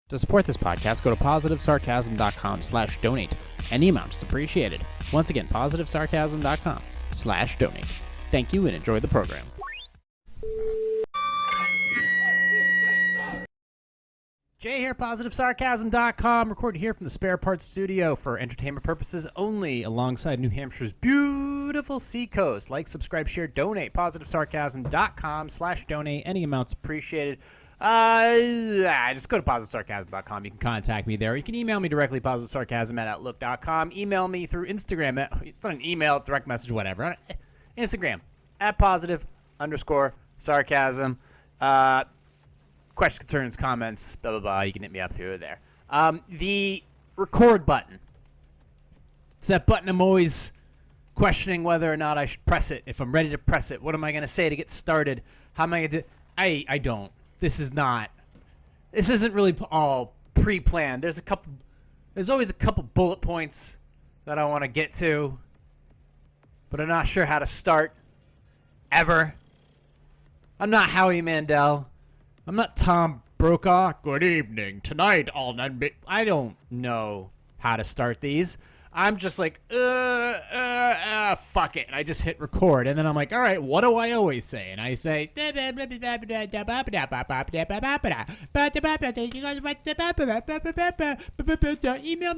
To support this podcast, go to positivesarcasm.com/donate. Any amount is appreciated. Once again, positivesarcasm.com/donate. Thank you and enjoy the program. Jay here, positivesarcasm.com, recorded here from the Spare Parts Studio for entertainment purposes only, alongside New Hampshire's beautiful seacoast. Like, subscribe, share, donate. Positivesarcasm.com/donate. Any amounts appreciated. Just go to positivesarcasm.com. You can contact me there. You can email me directly, positivesarcasm@outlook.com. Email me through Instagram. It's not an email, direct message, whatever. Instagram, @positive_sarcasm. Questions, concerns, comments, blah, blah, blah. You can hit me up through there. The record button. It's that button I'm always questioning whether or not I should press it. If I'm ready to press it, what am I going to say to get started? How am I going to do? I don't. This isn't really all pre-planned. There's always a couple bullet points that I want to get to, but I'm not sure how to start ever. I'm not Howie Mandel. I'm not Tom Brokaw. Good evening. Tonight on I don't know how to start these. I'm just like, fuck it. And I just hit record. And then I'm like, all right, what do I always say? And I say, email me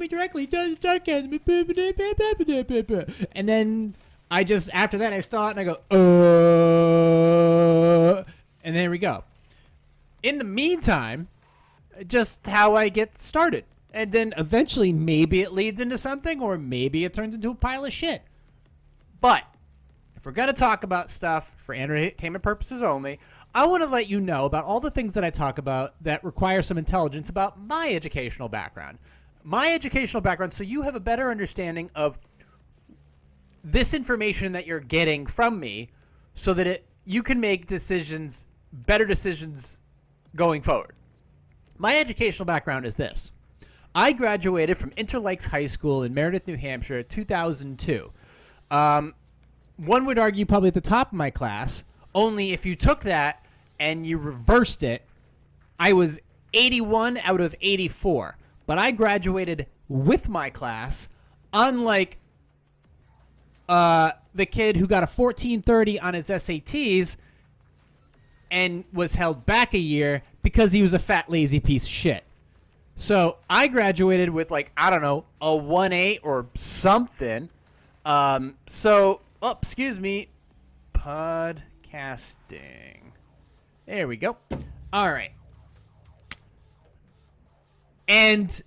directly. And then I just, after that, I start and I go, and there we go. In the meantime, just how I get started. And then eventually maybe it leads into something, or maybe it turns into a pile of shit. But if we're going to talk about stuff for entertainment purposes only, I want to let you know about all the things that I talk about that require some intelligence about my educational background. My educational background, so you have a better understanding of this information that you're getting from me, so that you can make better decisions going forward. My educational background is this. I graduated from Interlakes High School in Meredith, New Hampshire, 2002. One would argue probably at the top of my class, only if you took that and you reversed it, I was 81 out of 84. But I graduated with my class, unlike the kid who got a 1430 on his SATs and was held back a year because he was a fat, lazy piece of shit. So I graduated with, like, I don't know, a 1.8 or something. Excuse me. Podcasting. There we go. All right. And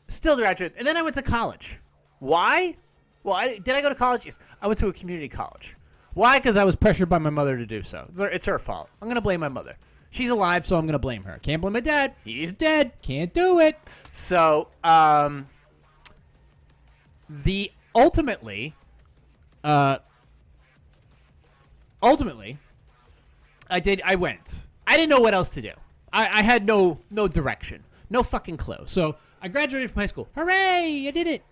still graduated. And then I went to college. Why? Well, did I go to college? Yes. I went to a community college. Why? Because I was pressured by my mother to do so. It's her fault. I'm going to blame my mother. She's alive, so I'm going to blame her. Can't blame my dad. He's dead. Can't do it. So, ultimately, I went. I didn't know what else to do. I had no direction. No fucking clue. So, I graduated from high school. Hooray! I did it.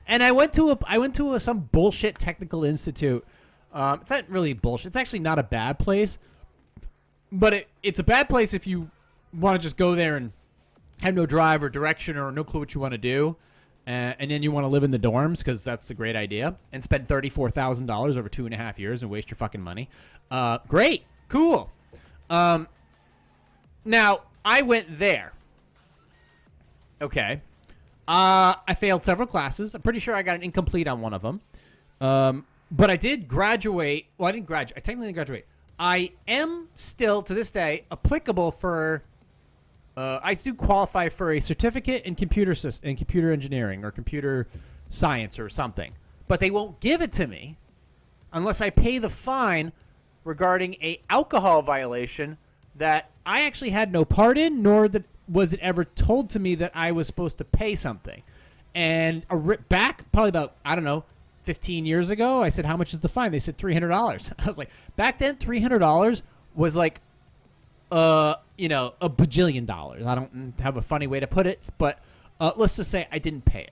And I went to some bullshit technical institute. It's not really bullshit. It's actually not a bad place. But it's a bad place if you want to just go there and have no drive or direction or no clue what you want to do. And then you want to live in the dorms, because that's a great idea. And spend $34,000 over 2.5 years and waste your fucking money. Great. Cool. Now, I went there. Okay. I failed several classes. I'm pretty sure I got an incomplete on one of them. But I did graduate. Well, I didn't graduate. I technically didn't graduate. I am still, to this day, applicable for, I do qualify for a certificate in computer engineering or computer science or something. But they won't give it to me unless I pay the fine regarding a alcohol violation that I actually had no part in, nor was it ever told to me that I was supposed to pay something. And back probably about, I don't know, 15 years ago, I said, how much is the fine? They said $300. I was like, back then, $300 was like, a bajillion dollars. I don't have a funny way to put it, but let's just say I didn't pay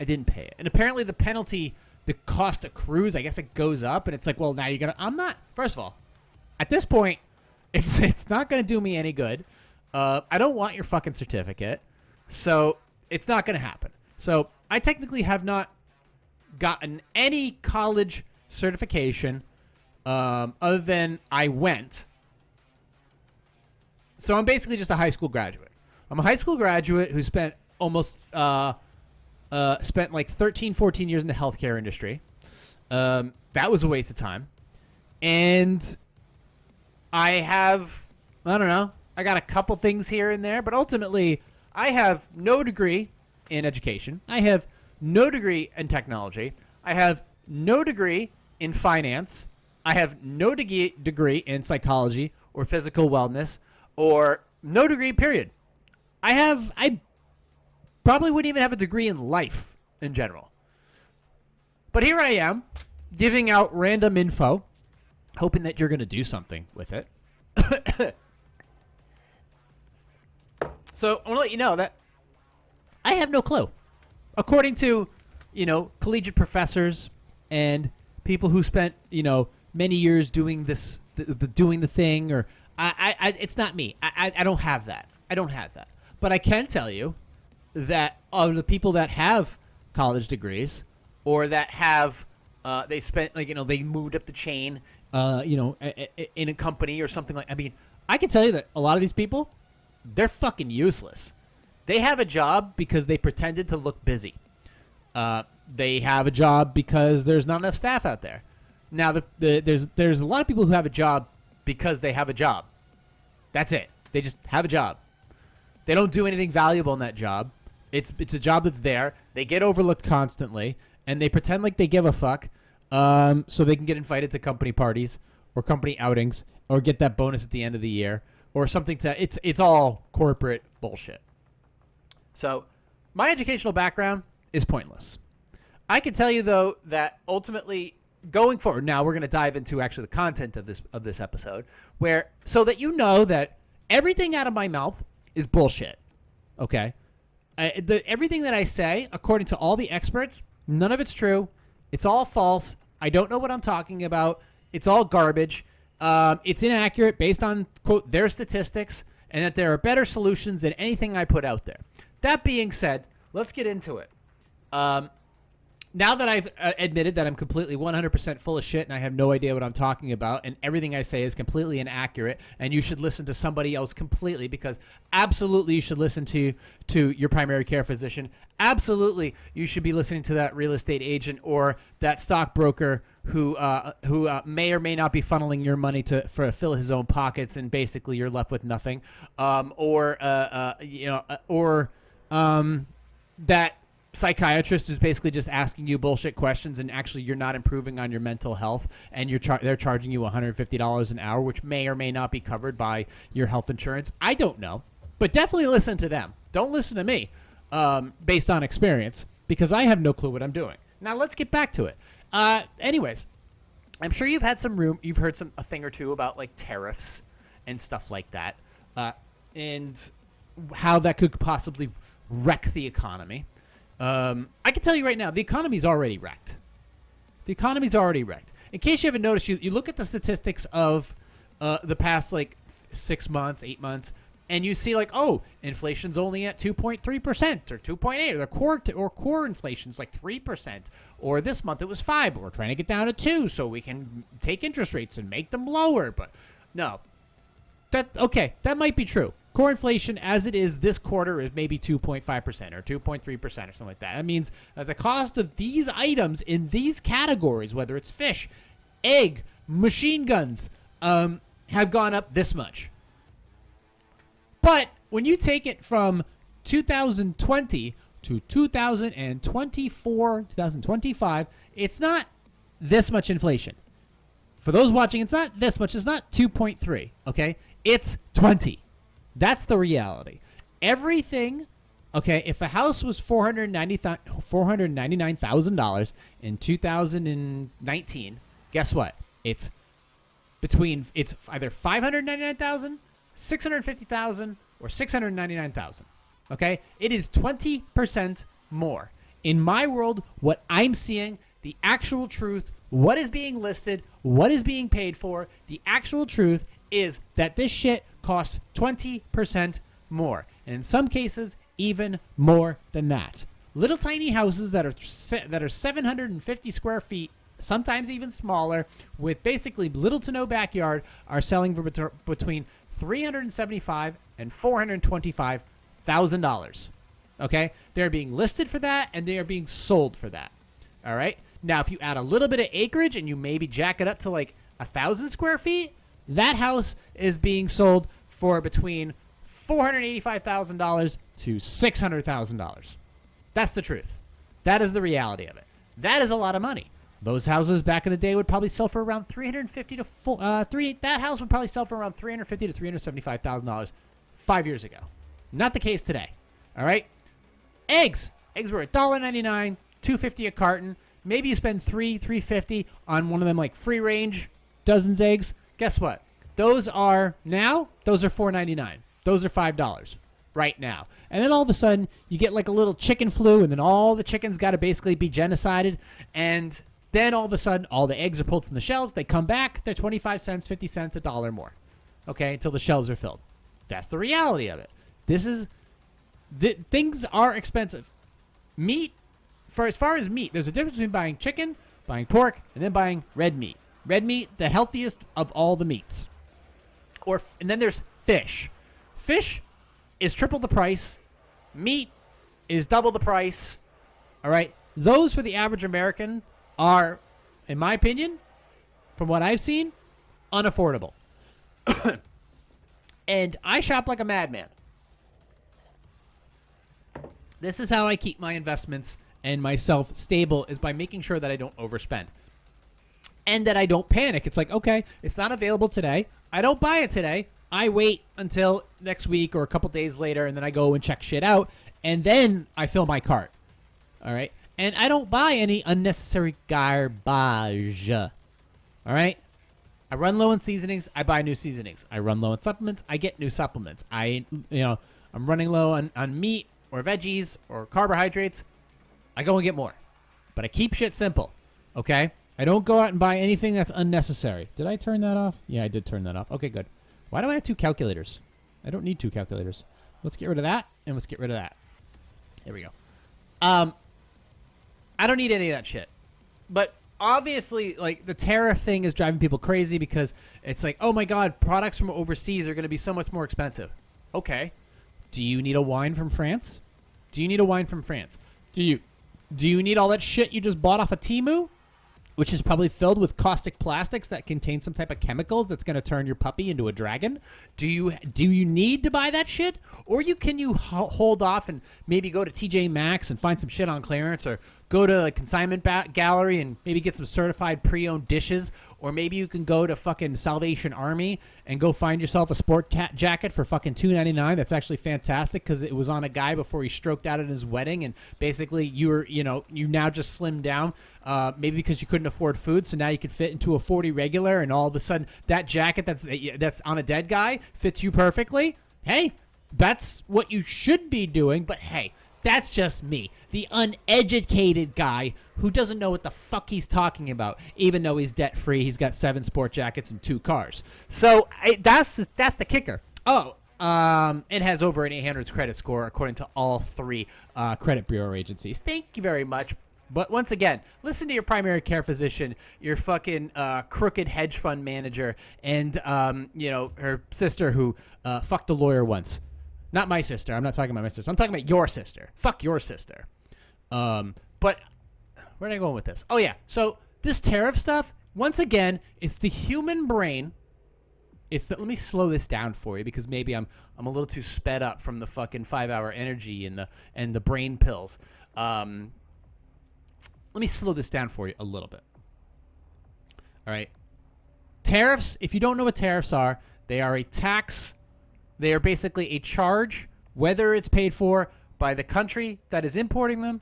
it. And apparently the penalty, the cost accrues. I guess it goes up, and it's like, well, now you're I'm not, first of all, at this point, it's not going to do me any good. I don't want your fucking certificate. So it's not going to happen. So I technically have not gotten any college certification other than I went. So I'm basically just a high school graduate. I'm a high school graduate who spent spent like 13, 14 years in the healthcare industry. That was a waste of time. And I don't know, I got a couple things here and there, but ultimately I have no degree in education. I have no degree in technology. I have no degree in finance. I have no degree in psychology or physical wellness or no degree, period. I probably wouldn't even have a degree in life in general. But here I am giving out random info, hoping that you're going to do something with it. So I want to let you know that I have no clue. According to, collegiate professors and people who spent, many years doing this, doing the thing, or it's not me. I don't have that. But I can tell you that of the people that have college degrees or that have, they spent, they moved up the chain, in a company or something like, I can tell you that a lot of these people, they're fucking useless. They have a job because they pretended to look busy. They have a job because there's not enough staff out there. Now, there's a lot of people who have a job because they have a job. That's it. They just have a job. They don't do anything valuable in that job. It's a job that's there. They get overlooked constantly, and they pretend like they give a fuck, so they can get invited to company parties or company outings or get that bonus at the end of the year or something. It's all corporate bullshit. So my educational background is pointless. I can tell you, though, that ultimately going forward, now we're going to dive into actually the content of this episode, so that you know that everything out of my mouth is bullshit. Okay? Everything that I say, according to all the experts, none of it's true. It's all false. I don't know what I'm talking about. It's all garbage. It's inaccurate based on, quote, their statistics, and that there are better solutions than anything I put out there. That being said, let's get into it. Now that I've admitted that I'm completely 100% full of shit and I have no idea what I'm talking about and everything I say is completely inaccurate and you should listen to somebody else completely, because absolutely you should listen to your primary care physician. Absolutely you should be listening to that real estate agent or that stockbroker who may or may not be funneling your money to fill his own pockets, and basically you're left with nothing. That psychiatrist is basically just asking you bullshit questions, and actually you're not improving on your mental health, and they're charging you $150 an hour, which may or may not be covered by your health insurance. I don't know, but definitely listen to them. Don't listen to me, based on experience, because I have no clue what I'm doing. Now let's get back to it. Anyways, I'm sure you've heard a thing or two about like tariffs and stuff like that, and how that could possibly wreck the economy. I can tell you right now, the economy's already wrecked. In case you haven't noticed, you look at the statistics of the past like 6 months, 8 months, and you see like, oh, inflation's only at 2.3% or 2.8%, or core inflation's like 3%, or this month it was 5%, but we're trying to get down to 2% so we can take interest rates and make them lower. But no, that might be true. Core inflation as it is this quarter is maybe 2.5% or 2.3% or something like that. That means that the cost of these items in these categories, whether it's fish, egg, machine guns, have gone up this much. But when you take it from 2020 to 2024, 2025, it's not this much inflation. For those watching, it's not this much. It's not 2.3, okay? It's 20. That's the reality. Everything, okay, if a house was $499,000 in 2019, guess what? It's either $599,000, $650,000, or $699,000. Okay? It is 20% more. In my world, what I'm seeing, the actual truth, what is being listed, what is being paid for, the actual truth is that this shit costs 20% more. And in some cases, even more than that. Little tiny houses that are 750 square feet, sometimes even smaller, with basically little to no backyard, are selling for between $375,000 and $425,000. Okay, they're being listed for that, and they are being sold for that. All right. Now, if you add a little bit of acreage and you maybe jack it up to like 1,000 square feet, that house is being sold for between $485,000 to $600,000. That's the truth. That is the reality of it. That is a lot of money. Those houses back in the day would probably sell for around that house would probably sell for around $350,000 to $375,000 5 years ago. Not the case today. All right. Eggs were $1.99, $2.50 a carton. Maybe you spend $3.50 on one of them like free range dozens eggs. Guess what? Those are $4.99. Those are $5 right now. And then all of a sudden you get like a little chicken flu, and then all the chickens got to basically be genocided, and then all of a sudden all the eggs are pulled from the shelves. They come back. They're 25 cents, 50 cents, $1 more. Okay, until the shelves are filled. That's the reality of it. Things are expensive. Meat, as far as meat, there's a difference between buying chicken, buying pork, and then buying red meat. Red meat, the healthiest of all the meats. And then there's fish. Fish is triple the price. Meat is double the price. All right. Those for the average American are, in my opinion, from what I've seen, unaffordable. And I shop like a madman. This is how I keep my investments and myself stable, is by making sure that I don't overspend. And that I don't panic. It's like, okay, it's not available today. I don't buy it today. I wait until next week or a couple days later, and then I go and check shit out, and then I fill my cart. All right? And I don't buy any unnecessary garbage. All right? I run low on seasonings. I buy new seasonings. I run low on supplements. I get new supplements. I'm running low on meat or veggies or carbohydrates. I go and get more. But I keep shit simple. Okay? I don't go out and buy anything that's unnecessary. Did I turn that off? Yeah, I did turn that off. Okay, good. Why do I have two calculators? I don't need two calculators. Let's get rid of that, and let's get rid of that. There we go. I don't need any of that shit. But obviously, like, the tariff thing is driving people crazy, because it's like, oh my God, products from overseas are going to be so much more expensive. Okay. Do you need a wine from France? Do you need a wine from France? Do you need all that shit you just bought off of Temu, which is probably filled with caustic plastics that contain some type of chemicals that's going to turn your puppy into a dragon? Do you need to buy that shit? Or can you hold off and maybe go to TJ Maxx and find some shit on clearance, or go to a consignment gallery and maybe get some certified pre-owned dishes? Or maybe you can go to fucking Salvation Army and go find yourself a sport jacket for fucking $2.99 that's actually fantastic because it was on a guy before he stroked out at his wedding, and basically you now just slimmed down, maybe because you couldn't afford food, so now you can fit into a 40 regular, and all of a sudden that jacket that's on a dead guy fits you perfectly. Hey, that's what you should be doing, but hey, that's just me, the uneducated guy who doesn't know what the fuck he's talking about, even though he's debt-free. He's got 7 sport jackets and 2 cars. So that's the kicker. Oh, it has over an 800 credit score, according to all 3 credit bureau agencies. Thank you very much. But once again, listen to your primary care physician, your fucking crooked hedge fund manager, and her sister who fucked a lawyer once. Not my sister. I'm not talking about my sister. I'm talking about your sister. Fuck your sister. But where am I going with this? Oh, yeah. So this tariff stuff, once again, it's the human brain. Let me slow this down for you, because maybe I'm a little too sped up from the fucking 5-hour energy and the brain pills. Let me slow this down for you a little bit. All right. Tariffs, if you don't know what tariffs are, they are a tax. They are basically a charge, whether it's paid for by the country that is importing them,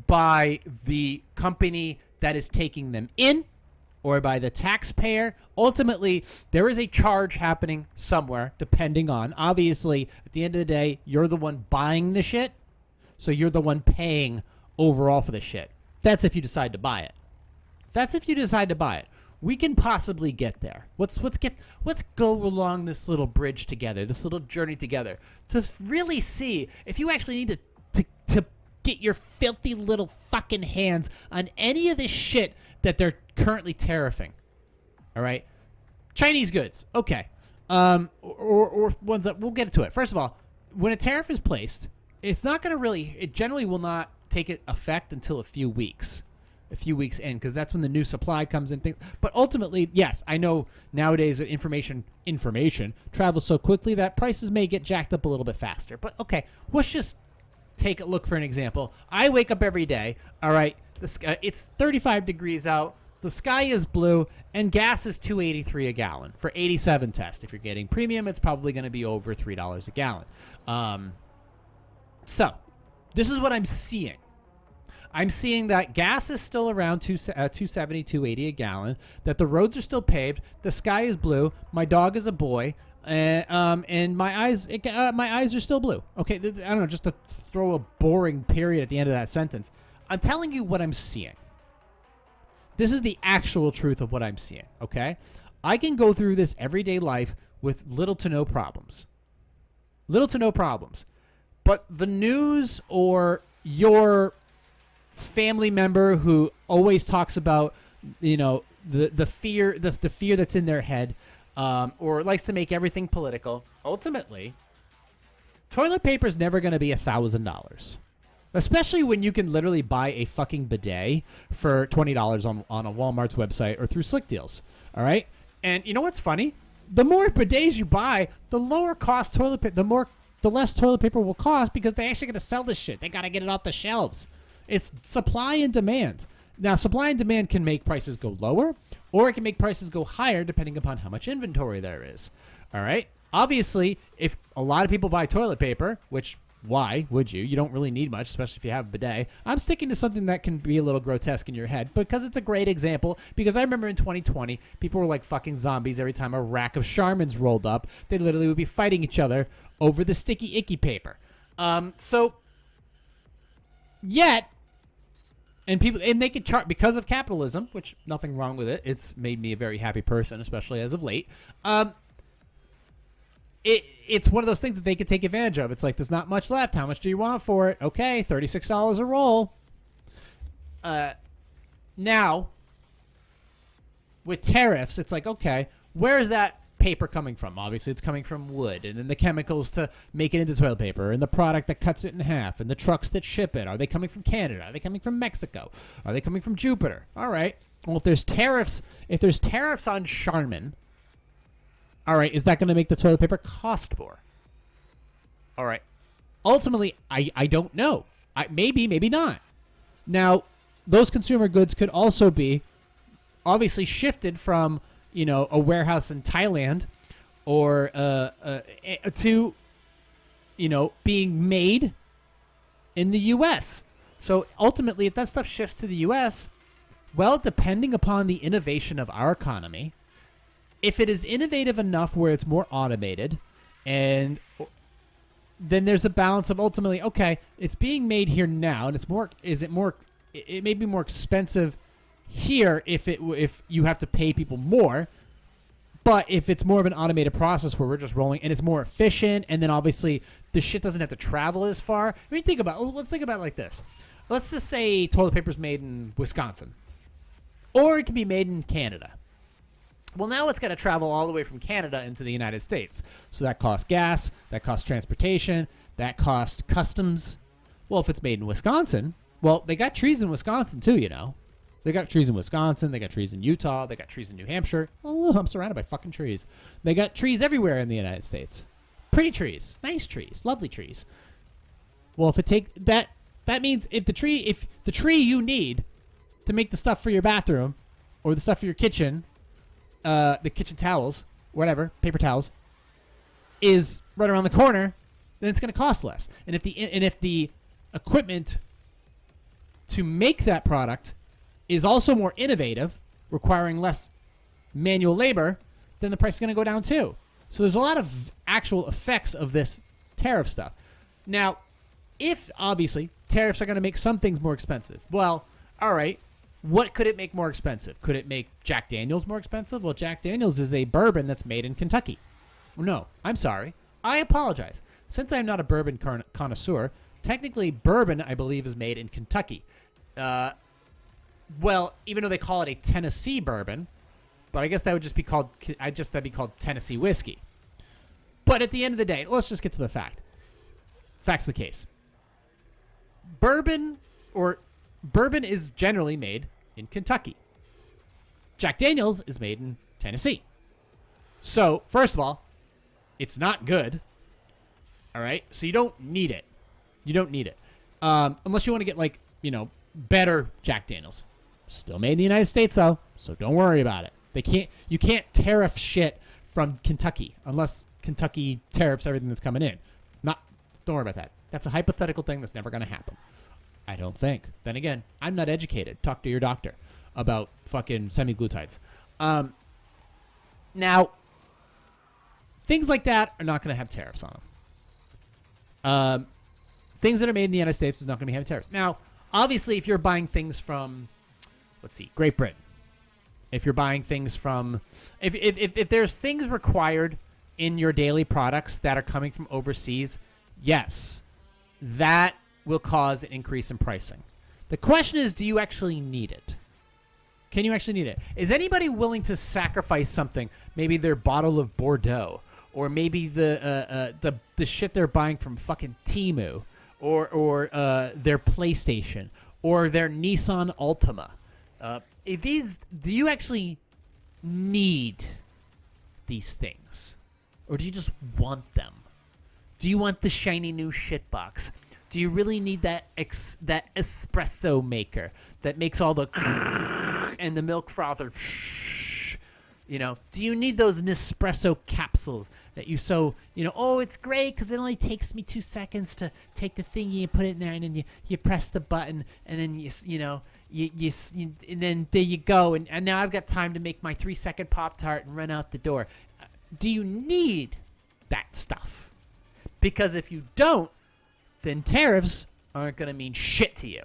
by the company that is taking them in, or by the taxpayer. Ultimately, there is a charge happening somewhere, depending on, obviously, at the end of the day, you're the one buying the shit, so you're the one paying overall for the shit. That's if you decide to buy it. We can possibly get there. Let's go along this little bridge together, this little journey together, to really see if you actually need to get your filthy little fucking hands on any of this shit that they're currently tariffing. All right, Chinese goods, okay, or ones that we'll get to it. First of all, when a tariff is placed, it's not going to really. It generally will not take effect until a few weeks in, because that's when the new supply comes in. But ultimately, yes, I know nowadays that information travels so quickly that prices may get jacked up a little bit faster. But okay, let's just take a look for an example. I wake up every day. All right, it's 35 degrees out. The sky is blue, and gas is $2.83 a gallon for 87 tests. If you're getting premium, it's probably going to be over $3 a gallon. So this is what I'm seeing. I'm seeing that gas is still around $2.70, $2.80 a gallon, that the roads are still paved, the sky is blue, my dog is a boy, and my eyes are still blue. Okay, I don't know, just to throw a boring period at the end of that sentence. I'm telling you what I'm seeing. This is the actual truth of what I'm seeing, okay? I can go through this everyday life with little to no problems. But the news or your family member who always talks about, the fear that's in their head, or likes to make everything political. Ultimately, toilet paper is never going to be $1,000, especially when you can literally buy a fucking bidet for $20 on a Walmart's website or through Slick Deals. All right, and you know what's funny? The more bidets you buy, the lower cost toilet paper, the less toilet paper will cost, because they actually got to sell this shit. They got to get it off the shelves. It's supply and demand. Now, supply and demand can make prices go lower, or it can make prices go higher depending upon how much inventory there is. All right? Obviously, if a lot of people buy toilet paper, which why would you? You don't really need much, especially if you have a bidet. I'm sticking to something that can be a little grotesque in your head because it's a great example. Because I remember in 2020, people were like fucking zombies every time a rack of Charmins rolled up. They literally would be fighting each other over the sticky, icky paper. And they could chart because of capitalism, which nothing wrong with it. It's made me a very happy person, especially as of late. It's one of those things that they could take advantage of. It's like, there's not much left. How much do you want for it? Okay, $36 a roll. Now, with tariffs, it's like, okay, where is that paper coming from? Obviously, it's coming from wood, and then the chemicals to make it into toilet paper, and the product that cuts it in half, and the trucks that ship it. Are they coming from Canada? Are they coming from Mexico? Are they coming from Jupiter? All right. Well, if there's tariffs on Charmin, all right, is that going to make the toilet paper cost more? All right. Ultimately, I don't know. Maybe not. Now, those consumer goods could also be obviously shifted from, a warehouse in Thailand or to, being made in the U.S. So ultimately, if that stuff shifts to the U.S., well, depending upon the innovation of our economy, if it is innovative enough where it's more automated, and then there's a balance of ultimately, okay, it's being made here now, and it may be more expensive here if you have to pay people more. But if it's more of an automated process where we're just rolling and it's more efficient, and then obviously the shit doesn't have to travel as far. Let's think about it like this. Let's just say toilet paper is made in Wisconsin, or it can be made in Canada. Well, now it's got to travel all the way from Canada into the United States. So that costs gas, that costs transportation, that costs customs. Well, if it's made in Wisconsin, well, they got trees in Wisconsin too, They got trees in Wisconsin. They got trees in Utah. They got trees in New Hampshire. Oh, I'm surrounded by fucking trees. They got trees everywhere in the United States. Pretty trees. Nice trees. Lovely trees. Well, that means if the tree you need to make the stuff for your bathroom or the stuff for your kitchen, the kitchen towels, whatever, paper towels, is right around the corner, then it's going to cost less. And if the equipment to make that product is also more innovative, requiring less manual labor, then the price is going to go down too. So there's a lot of actual effects of this tariff stuff. Now, if obviously tariffs are going to make some things more expensive, well, all right, What could it make more expensive? Could it make Jack Daniels more expensive? Well, Jack Daniels is a bourbon that's made in Kentucky. No, I'm sorry. I apologize. Since I'm not a bourbon connoisseur, technically bourbon, I believe, is made in Kentucky. Well, even though they call it a Tennessee bourbon, but I guess that would just be called, that'd be called Tennessee whiskey. But at the end of the day, let's just get to the fact. Facts of the case. Bourbon is generally made in Kentucky. Jack Daniels is made in Tennessee. So, first of all, it's not good. All right? So you don't need it. You don't need it. Unless you want to get, like, better Jack Daniels. Still made in the United States, though, so don't worry about it. You can't tariff shit from Kentucky unless Kentucky tariffs everything that's coming in. Don't worry about that. That's a hypothetical thing that's never going to happen. I don't think. Then again, I'm not educated. Talk to your doctor about fucking semi-glutides. Now, things like that are not going to have tariffs on them. Things that are made in the United States is not going to be having tariffs. Now, obviously, if you're buying things from, Great Britain, if you're buying things from, if there's things required in your daily products that are coming from overseas, yes, that will cause an increase in pricing. The question is, do you actually need it? Can you actually need it? Is anybody willing to sacrifice something, maybe their bottle of Bordeaux, or maybe the shit they're buying from fucking Temu, or their PlayStation, or their Nissan Altima? Do you actually need these things? Or do you just want them? Do you want the shiny new shitbox? Do you really need that espresso maker that makes all the and the milk frother? Do you need those Nespresso capsules that it's great because it only takes me 2 seconds to take the thingy and put it in there, and then you press the button, and then and then there you go, and now I've got time to make my 3-second Pop-Tart and run out the door. Do you need that stuff? Because if you don't, then tariffs aren't going to mean shit to you.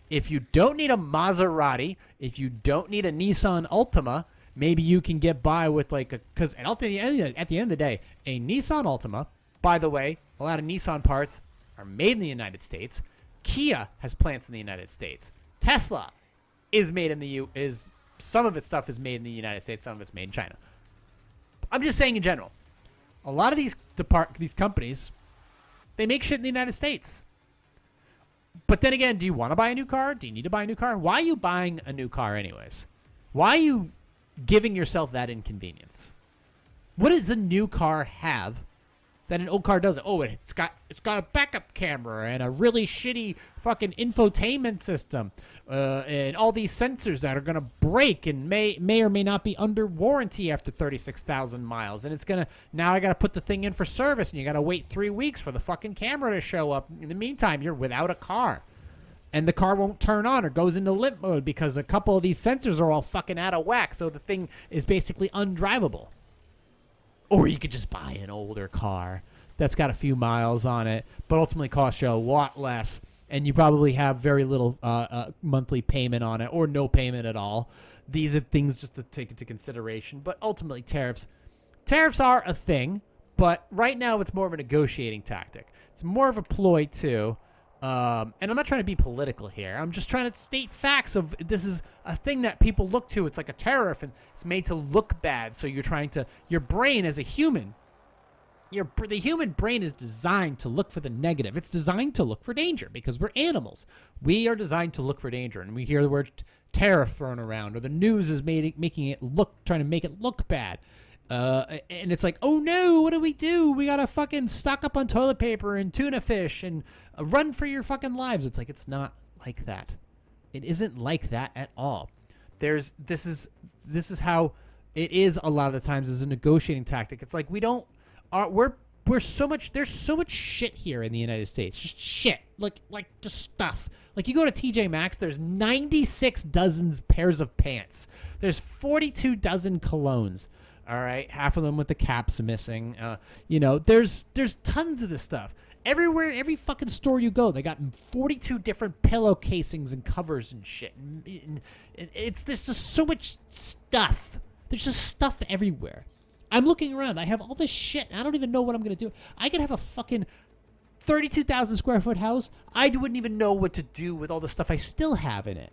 If you don't need a Maserati, if you don't need a Nissan Altima, maybe you can get by with because at the end of the day, a Nissan Altima, by the way, a lot of Nissan parts are made in the United States. Kia has plants in the United States. Tesla is made in some of its stuff is made in the United States, some of it's made in China. I'm just saying in general, a lot of these companies, they make shit in the United States. But then again, do you want to buy a new car? Do you need to buy a new car? Why are you buying a new car anyways? Why are you giving yourself that inconvenience? What does a new car have that an old car doesn't? Oh, it's got a backup camera and a really shitty fucking infotainment system, and all these sensors that are gonna break and may or may not be under warranty after 36,000 miles. And now I gotta put the thing in for service, and you gotta wait 3 weeks for the fucking camera to show up. In the meantime, you're without a car, and the car won't turn on or goes into limp mode because a couple of these sensors are all fucking out of whack. So the thing is basically undrivable. Or you could just buy an older car that's got a few miles on it, but ultimately costs you a lot less, and you probably have very little monthly payment on it, or no payment at all. These are things just to take into consideration. But ultimately, tariffs are a thing, but right now it's more of a negotiating tactic. It's more of a ploy too. And I'm not trying to be political here. I'm just trying to state facts of this is a thing that people look to. It's like a tariff, and it's made to look bad. So your brain as a human, the human brain is designed to look for the negative. It's designed to look for danger because we're animals. We are designed to look for danger, and we hear the word tariff thrown around, or the news is trying to make it look bad. And it's like, oh no, what do? We gotta fucking stock up on toilet paper and tuna fish and run for your fucking lives. It's like, it's not like that. It isn't like that at all. This is how it is a lot of the times as a negotiating tactic. It's like there's so much shit here in the United States. Just shit. Like just stuff. Like you go to TJ Maxx, there's 96 dozens pairs of pants. There's 42 dozen colognes. All right, half of them with the caps missing. There's tons of this stuff. Everywhere, every fucking store you go, they got 42 different pillow casings and covers and shit. And there's just so much stuff. There's just stuff everywhere. I'm looking around. I have all this shit. I don't even know what I'm going to do. I could have a fucking 32,000 square foot house. I wouldn't even know what to do with all the stuff I still have in it.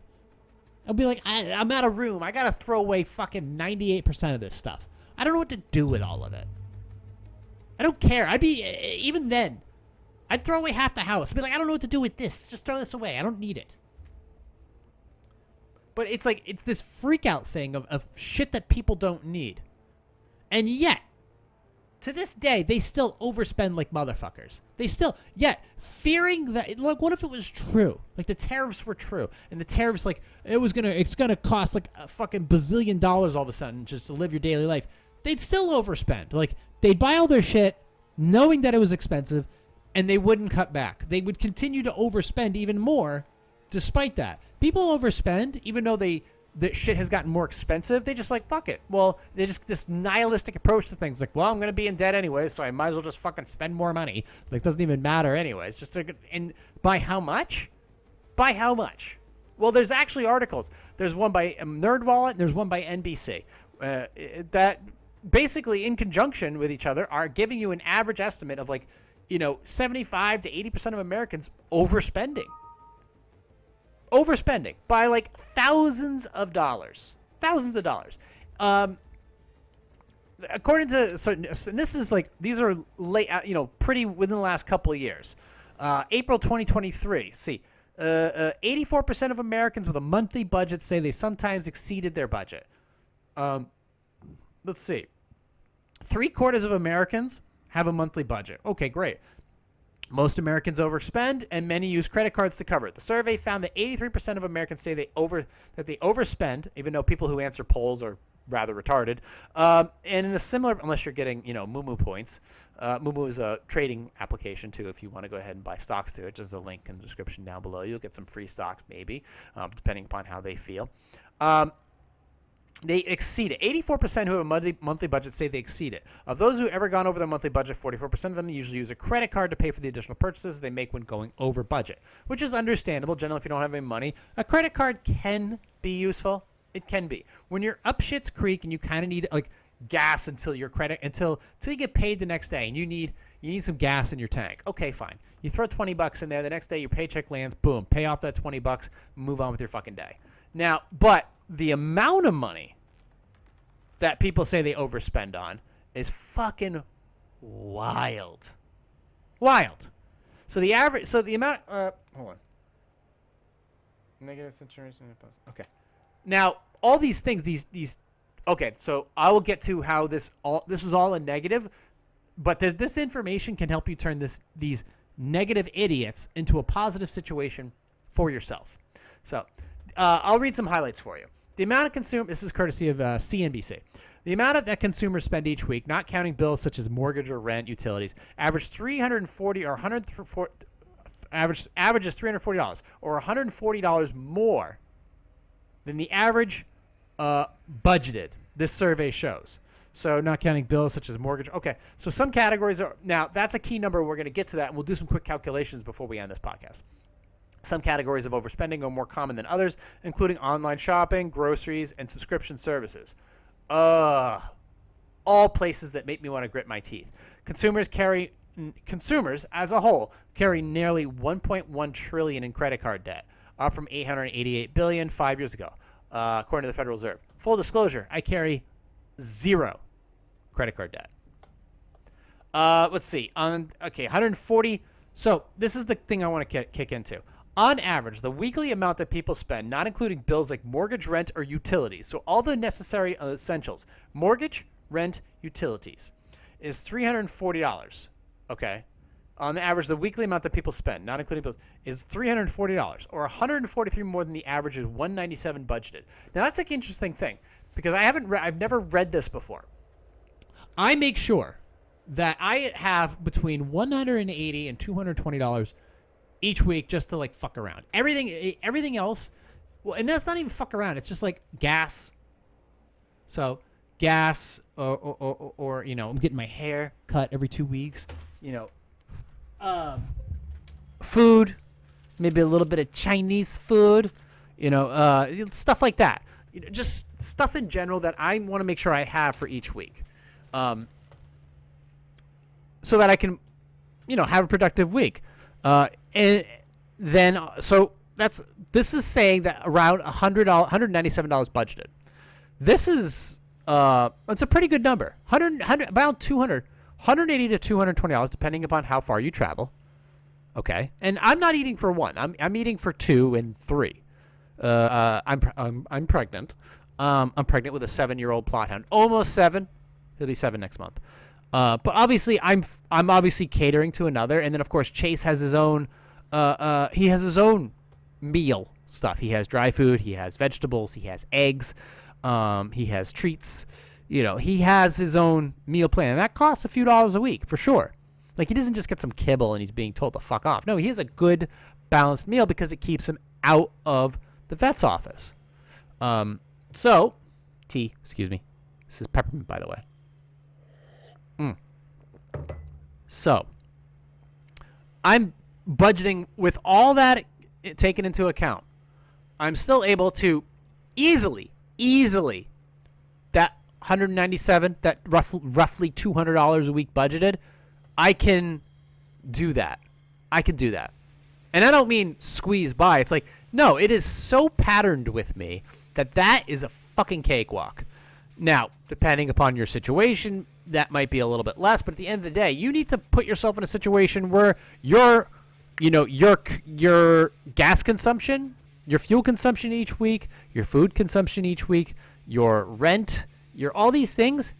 I'll be like, I'm out of room. I got to throw away fucking 98% of this stuff. I don't know what to do with all of it. I don't care. Even then, I'd throw away half the house. I'd be like, I don't know what to do with this. Just throw this away. I don't need it. But it's like, it's this freak out thing of shit that people don't need. And yet, to this day, they still overspend like motherfuckers. Yet, fearing that, like, what if it was true? Like, the tariffs were true. And the tariffs, like, it's gonna cost, like, a fucking bazillion dollars all of a sudden just to live your daily life. They'd still overspend. Like, they'd buy all their shit knowing that it was expensive, and they wouldn't cut back. They would continue to overspend even more despite that. People overspend, even though the shit has gotten more expensive. They just like, fuck it. Well, they just this nihilistic approach to things. Like, well, I'm going to be in debt anyway, so I might as well just fucking spend more money. Like, doesn't even matter anyways. Just and by how much? By how much? Well, there's actually articles. There's one by NerdWallet and there's one by NBC that basically in conjunction with each other are giving you an average estimate of, like, 75 to 80% of Americans overspending by like thousands of dollars. According to, so this is like, these are late, pretty within the last couple of years. April 2023, see, 84% of Americans with a monthly budget say they sometimes exceeded their budget. Let's see. 3/4 of Americans have a monthly budget. Okay, great. Most Americans overspend, and many use credit cards to cover it. The survey found that 83% of Americans say they overspend, even though people who answer polls are rather retarded. And in a similar, unless you're getting, Moo points. Moo is a trading application too. If you want to go ahead and buy stocks through it, there's a link in the description down below. You'll get some free stocks, maybe, depending upon how they feel. They exceed it. 84% who have a monthly budget say they exceed it. Of those who have ever gone over their monthly budget, 44% of them usually use a credit card to pay for the additional purchases they make when going over budget, which is understandable. Generally, if you don't have any money, a credit card can be useful. It can be. When you're up shit's creek and you kind of need, like, gas until you get paid the next day, and you need some gas in your tank. Okay, fine. You throw $20 in there. The next day, your paycheck lands. Boom. Pay off that $20. Move on with your fucking day. Now, but the amount of money that people say they overspend on is fucking wild. Wild. So the amount, hold on. Negative situation. Okay. Now, all these things, okay, so I will get to how this is all a negative, but this information can help you turn these negative idiots into a positive situation for yourself. So, I'll read some highlights for you. The amount of this is courtesy of CNBC. The amount that consumers spend each week, not counting bills such as mortgage or rent, utilities, averages $340 or $140 more than the average budgeted. This survey shows. So not counting bills such as mortgage. Okay, so some categories are, now that's a key number. We're going to get to that, and we'll do some quick calculations before we end this podcast. Some categories of overspending are more common than others, including online shopping, groceries, and subscription services. All places that make me want to grit my teeth. Consumers as a whole carry nearly $1.1 trillion in credit card debt, up from $888 billion 5 years ago, according to the Federal Reserve. Full disclosure, I carry 0 credit card debt. Let's see. 140. So this is the thing I want to kick into. On average, the weekly amount that people spend, not including bills like mortgage, rent, or utilities, so all the necessary essentials, mortgage, rent, utilities, is $340. Okay? On the average, the weekly amount that people spend, not including bills, is $340, or $143 more than the average is $197 budgeted. Now that's like an interesting thing, because I've never read this before. I make sure that I have between $180 and $220 each week just to, like, fuck around. Everything else, well, and that's not even fuck around. It's just like gas. So gas, or I'm getting my hair cut every 2 weeks. Food, maybe a little bit of Chinese food, stuff like that. Just stuff in general that I want to make sure I have for each week, so that I can, have a productive week. And then, so this is saying that around $197 budgeted. This is, it's a pretty good number. About $180 to $220, depending upon how far you travel. Okay. And I'm not eating for one. I'm eating for 2 and 3. I'm pregnant. I'm pregnant with a 7-year-old plot hound. Almost 7. He'll be 7 next month. But obviously I'm obviously catering to another, and then of course Chase has his own he has his own meal stuff. He has dry food, he has vegetables, he has eggs, he has treats. He has his own meal plan, and that costs a few dollars a week for sure. Like, he doesn't just get some kibble and he's being told to fuck off. No, he has a good balanced meal because it keeps him out of the vet's office. Excuse me. This is peppermint, by the way. So, I'm budgeting with all that taken into account. I'm still able to easily, that $197, that roughly $200 a week budgeted, I can do that. And I don't mean squeeze by. It's like, no, it is so patterned with me that is a fucking cakewalk. Now, depending upon your situation, that might be a little bit less, but at the end of the day, you need to put yourself in a situation where your gas consumption, your fuel consumption each week, your food consumption each week, your rent, your all these things,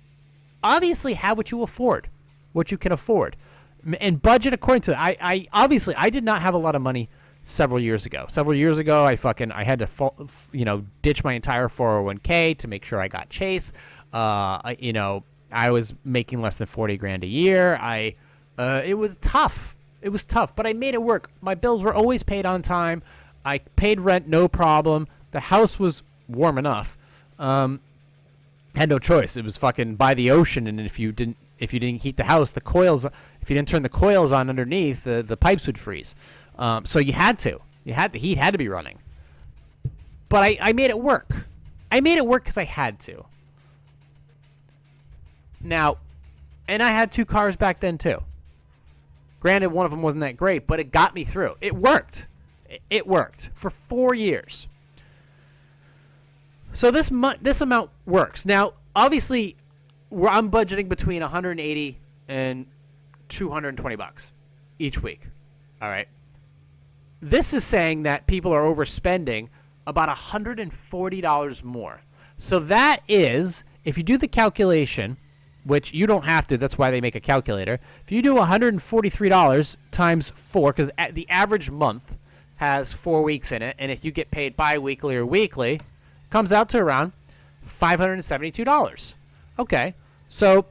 obviously have what you afford, what you can afford, and budget according to it. I did not have a lot of money several years ago. I had to ditch my entire 401k to make sure I got Chase. I was making less than $40,000 a year. It was tough, but I made it work. My bills were always paid on time. I paid rent, no problem. The house was warm enough. Had no choice. It was fucking by the ocean, and if you didn't heat the house, if you didn't turn the coils on underneath, the pipes would freeze. So you had to. The heat had to be running. But I made it work. I made it work because I had to. Now, and I had 2 cars back then too. Granted, one of them wasn't that great, but it got me through. It worked. It worked for 4 years. So this amount works. Now, obviously, I'm budgeting between $180 and $220 each week. All right. This is saying that people are overspending about $140 more. So that is, if you do the calculation, which you don't have to, that's why they make a calculator. If you do $143 times 4, because the average month has 4 weeks in it, and if you get paid bi-weekly or weekly, it comes out to around $572. Okay, so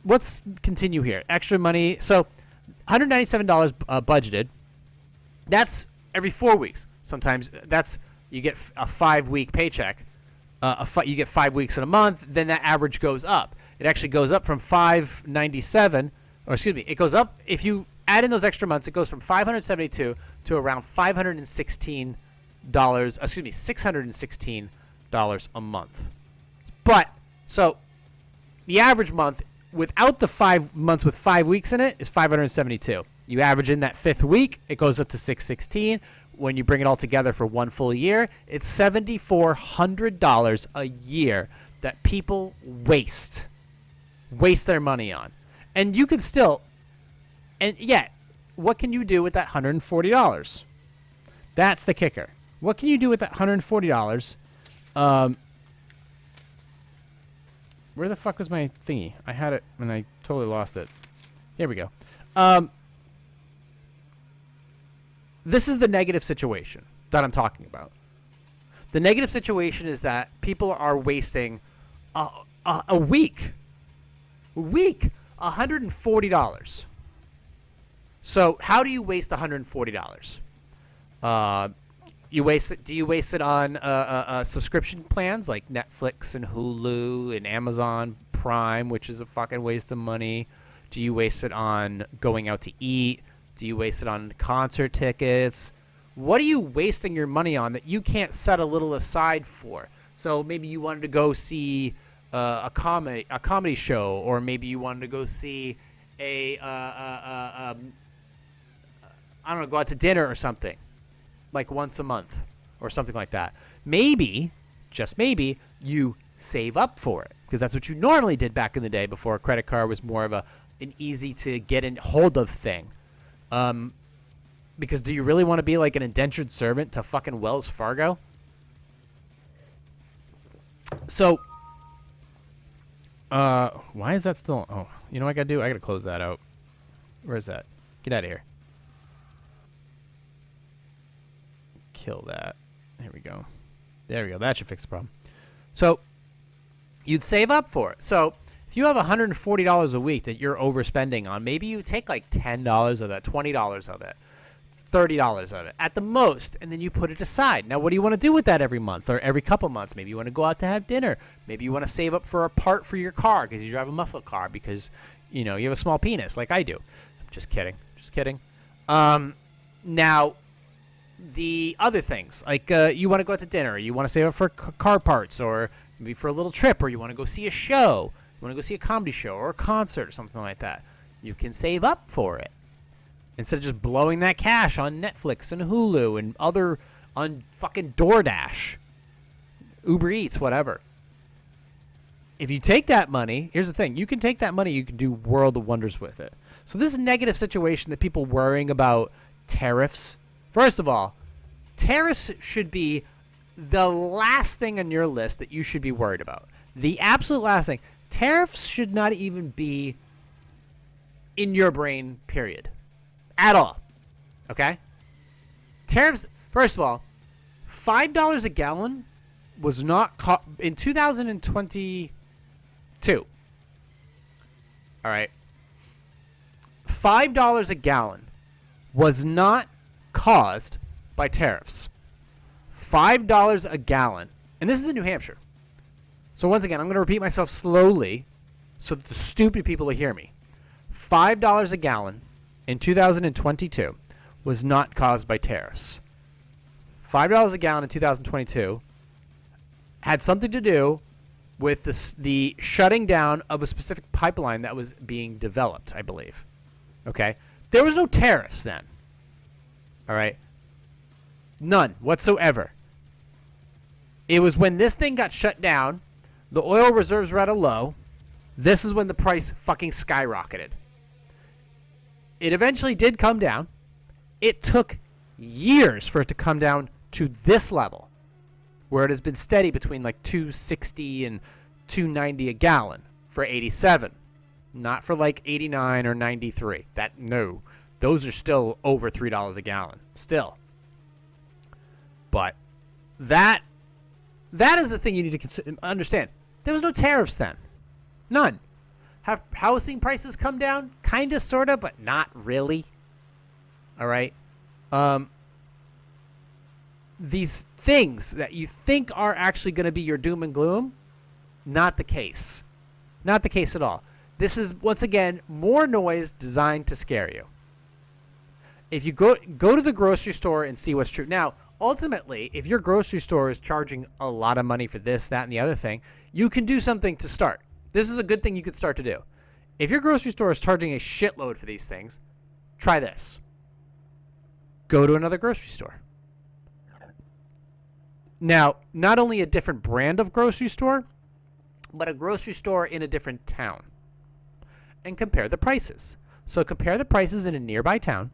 let's continue here. Extra money. So $197 budgeted. That's every 4 weeks. Sometimes you get a 5-week paycheck. You get 5 weeks in a month. Then that average goes up. It actually goes up from $597, or excuse me, it goes up if you add in those extra months. It goes from $572 to around $616 a month. But so the average month without the 5 months with 5 weeks in it is $572. You average in that 5th week, it goes up to $616. When you bring it all together for one full year, it's $7,400 a year that people waste their money on. And you could still, and yet, what can you do with that $140? That's the kicker. What can you do with that $140? Where the fuck was my thingy? I had it and I totally lost it. Here we go. This is the negative situation that I'm talking about. The negative situation is that people are wasting a week, $140. So how do you waste $140? Do you waste it on subscription plans like Netflix and Hulu and Amazon Prime, which is a fucking waste of money? Do you waste it on going out to eat, Do you waste it on concert tickets? What are you wasting your money on that you can't set a little aside for? So maybe you wanted to go see a comedy show, or maybe you wanted to go see I don't know, go out to dinner or something, like once a month or something like that. Maybe, just maybe, you save up for it, because that's what you normally did back in the day before a credit card was more of an easy to get in hold of thing. Because do you really want to be like an indentured servant to fucking Wells Fargo? So, why is that still? Oh, you know what I gotta do? I gotta close that out. Where is that? Get out of here. Kill that. There we go. There we go. That should fix the problem. So, you'd save up for it. So, if you have $140 a week that you're overspending on, maybe you take like $10 of that, $20 of it, $30 of it at the most, and then you put it aside. Now, what do you want to do with that every month or every couple months? Maybe you want to go out to have dinner. Maybe you want to save up for a part for your car because you drive a muscle car because, you know, you have a small penis like I do. I'm just kidding. Just kidding. Now, the other things, like you want to go out to dinner, you want to save up for car parts, or maybe for a little trip, or you want to go see a show, you want to go see a comedy show or a concert or something like that. You can save up for it instead of just blowing that cash on Netflix and Hulu and other, on fucking DoorDash, Uber Eats, whatever. If you take that money, here's the thing, you can take that money, you can do world of wonders with it. So this negative situation that people worrying about tariffs, first of all, tariffs should be the last thing on your list that you should be worried about. The absolute last thing. Tariffs should not even be in your brain, period. At all. Okay? Tariffs, first of all, $5 a gallon was not in 2022. All right. $5 a gallon was not caused by tariffs. $5 a gallon. And this is in New Hampshire. So once again, I'm going to repeat myself slowly so that the stupid people will hear me. $5 a gallon in 2022 was not caused by tariffs. $5 a gallon in 2022 had something to do with the shutting down of a specific pipeline that was being developed, I believe. Okay? There was no tariffs then. All right? None whatsoever. It was when this thing got shut down, the oil reserves were at a low. This is when the price fucking skyrocketed. It eventually did come down. It took years for it to come down to this level, where it has been steady between like $2.60 and $2.90 a gallon for 87. Not for like 89 or 93. No. Those are still over $3 a gallon. Still. But that is the thing you need to understand. There was no tariffs then. None. Have housing prices come down? Kind of, sort of, but not really. All right? These things that you think are actually going to be your doom and gloom, not the case. Not the case at all. This is, once again, more noise designed to scare you. If you go to the grocery store and see what's true. Now, ultimately, if your grocery store is charging a lot of money for this, that, and the other thing, you can do something to start. This is a good thing you could start to do. If your grocery store is charging a shitload for these things, try this. Go to another grocery store. Now, not only a different brand of grocery store, but a grocery store in a different town. And compare the prices. So compare the prices in a nearby town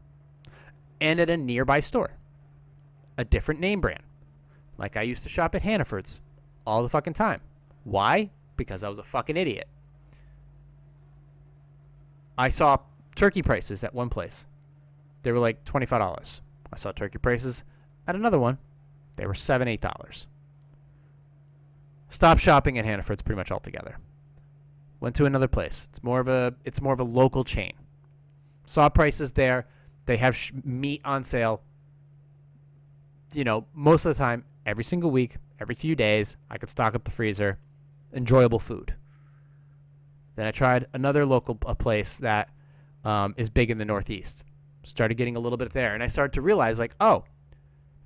and at a nearby store. A different name brand. Like I used to shop at Hannaford's all the fucking time. Why? Because I was a fucking idiot. I saw turkey prices at one place. They were like $25. I saw turkey prices at another one. They were $7, $8. Stopped shopping at Hannaford's pretty much altogether. Went to another place. It's more of a local chain. Saw prices there. They have meat on sale. You know, most of the time, every single week, every few days, I could stock up the freezer. Enjoyable food. Then I tried another local place that is big in the Northeast. Started getting a little bit there. And I started to realize, like, oh,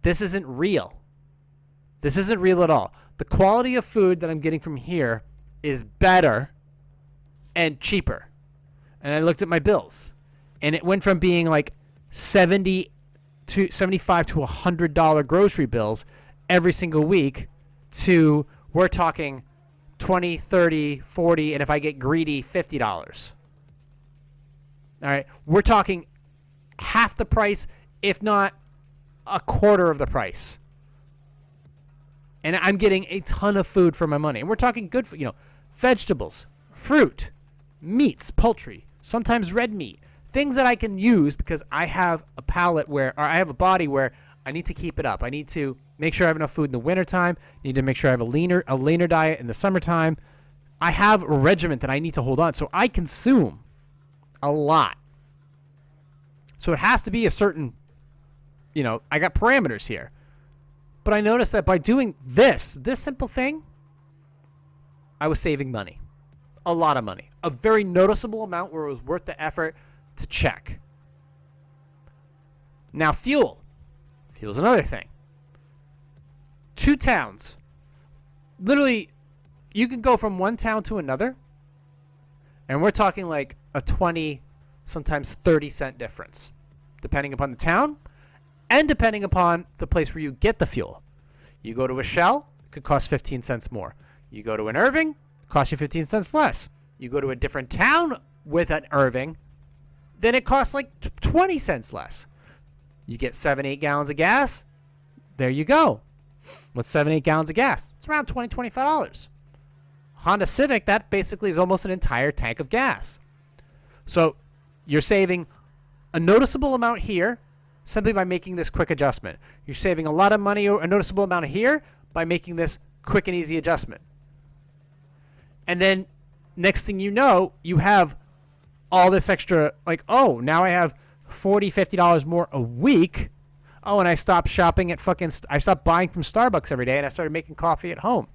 this isn't real. This isn't real at all. The quality of food that I'm getting from here is better and cheaper. And I looked at my bills, and it went from being like $75 to $100 grocery bills every single week to, we're talking $20, $30, $40, and if I get greedy, $50. All right, we're talking half the price, if not a quarter of the price. And I'm getting a ton of food for my money. And we're talking good food, vegetables, fruit, meats, poultry, sometimes red meat, things that I can use because I have a palate or I have a body where I need to keep it up. I need to make sure I have enough food in the wintertime. I need to make sure I have a leaner diet in the summertime. I have a regiment that I need to hold on. So I consume a lot. So it has to be a certain, I got parameters here. But I noticed that by doing this simple thing, I was saving money. A lot of money. A very noticeable amount where it was worth the effort to check. Now, fuel. Fuel's another thing. 2 towns. Literally, you can go from one town to another, and we're talking like a 20, sometimes 30-cent difference, depending upon the town and depending upon the place where you get the fuel. You go to a Shell, it could cost 15 cents more. You go to an Irving, it costs you 15 cents less. You go to a different town with an Irving, then it costs like 20 cents less. You get 7-8 gallons of gas, there you go. What's 7-8 gallons of gas? It's around $20, $25. Honda Civic, that basically is almost an entire tank of gas. So you're saving a noticeable amount here simply by making this quick adjustment. You're saving a lot of money, or a noticeable amount here, by making this quick and easy adjustment. And then next thing you know, you have all this extra, like, oh, now I have $40, $50 more a week. Oh, and I stopped shopping at I stopped buying from Starbucks every day, and I started making coffee at home.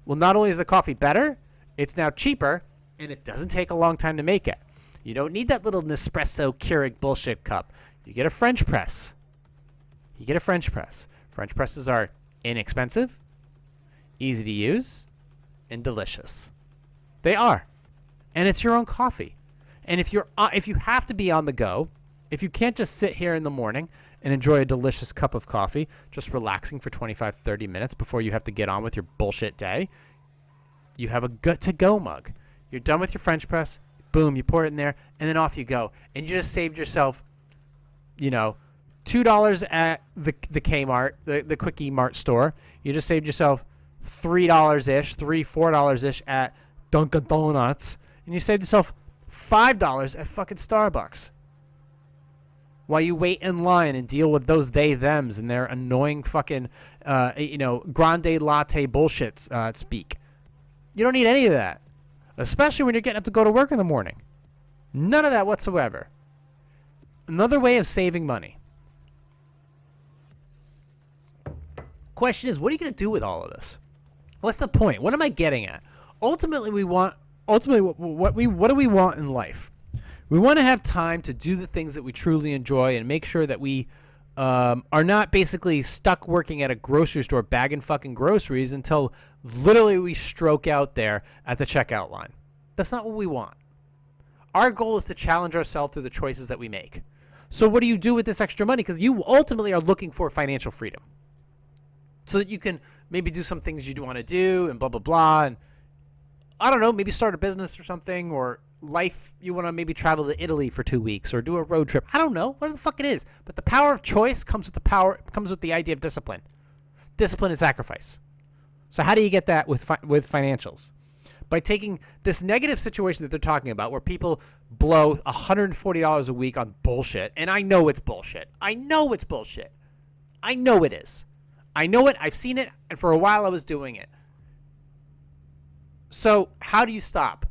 Well, not only is the coffee better, it's now cheaper, and it doesn't take a long time to make it. You don't need that little Nespresso Keurig bullshit cup. You get a French press. French presses are inexpensive, easy to use, and delicious. They are. And it's your own coffee. And if you have to be on the go, if you can't just sit here in the morning and enjoy a delicious cup of coffee, just relaxing for 25, 30 minutes before you have to get on with your bullshit day, you have a good-to-go mug. You're done with your French press, boom, you pour it in there, and then off you go. And you just saved yourself, $2 at the Kmart, the Quickie Mart store. You just saved yourself $3-ish, $4-ish at Dunkin' Donuts. And you saved yourself $5 at fucking Starbucks. While you wait in line and deal with those they-thems and their annoying fucking, grande latte bullshit speak. You don't need any of that. Especially when you're getting up to go to work in the morning. None of that whatsoever. Another way of saving money. Question is, what are you going to do with all of this? What's the point? What am I getting at? Ultimately, what do we want in life? We want to have time to do the things that we truly enjoy and make sure that we are not basically stuck working at a grocery store bagging fucking groceries until literally we stroke out there at the checkout line. That's not what we want. Our goal is to challenge ourselves through the choices that we make. So what do you do with this extra money? Because you ultimately are looking for financial freedom. So that you can maybe do some things you want to do and blah, blah, blah. And I don't know, maybe start a business or something, or life, you want to maybe travel to Italy for 2 weeks or do a road trip. I don't know, whatever the fuck it is. But the power of choice comes with the idea of discipline. Discipline and sacrifice. So how do you get that with financials? By taking this negative situation that they're talking about where people blow $140 a week on bullshit. And I know it's bullshit. I know it is. I know it. I've seen it. And for a while I was doing it. So how do you stop?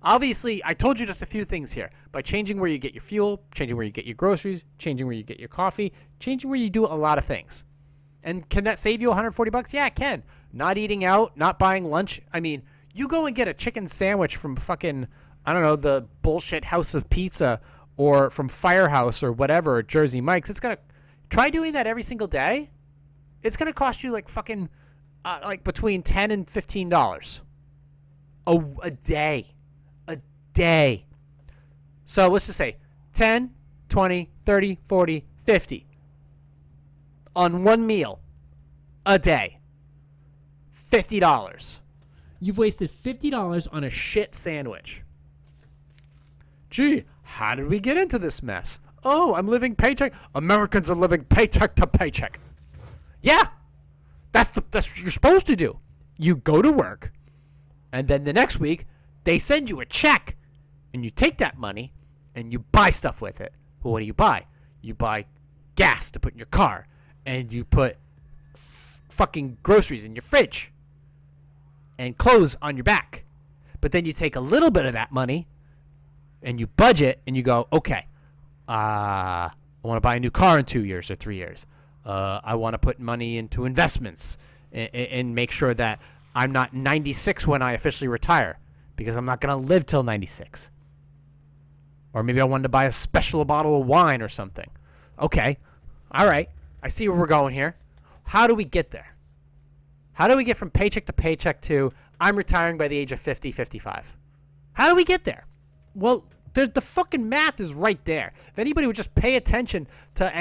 Obviously, I told you just a few things here. By changing where you get your fuel, changing where you get your groceries, changing where you get your coffee, changing where you do a lot of things. And can that save you $140? Yeah, it can. Not eating out, not buying lunch. I mean, you go and get a chicken sandwich from fucking, I don't know, the bullshit House of Pizza or from Firehouse or whatever, or Jersey Mike's, it's going to try doing that every single day. It's going to cost you like fucking like between $10 and $15 a day. A day. So let's just say 10, 20, 30, 40, 50 on one meal a day. $50. You've wasted $50 on a shit sandwich. Gee, how did we get into this mess? Oh, I'm living paycheck. Americans are living paycheck to paycheck. Yeah, that's what you're supposed to do. You go to work, and then the next week, they send you a check, and you take that money, and you buy stuff with it. Well, what do you buy? You buy gas to put in your car, and you put fucking groceries in your fridge, and clothes on your back. But then you take a little bit of that money, and you budget, and you go, okay, I want to buy a new car in 2 years or 3 years. I want to put money into investments and make sure that I'm not 96 when I officially retire, because I'm not going to live till 96. Or maybe I wanted to buy a special bottle of wine or something. Okay, all right, I see where we're going here. How do we get there? How do we get from paycheck to paycheck to I'm retiring by the age of 50, 55? How do we get there? Well, the fucking math is right there. If anybody would just pay attention to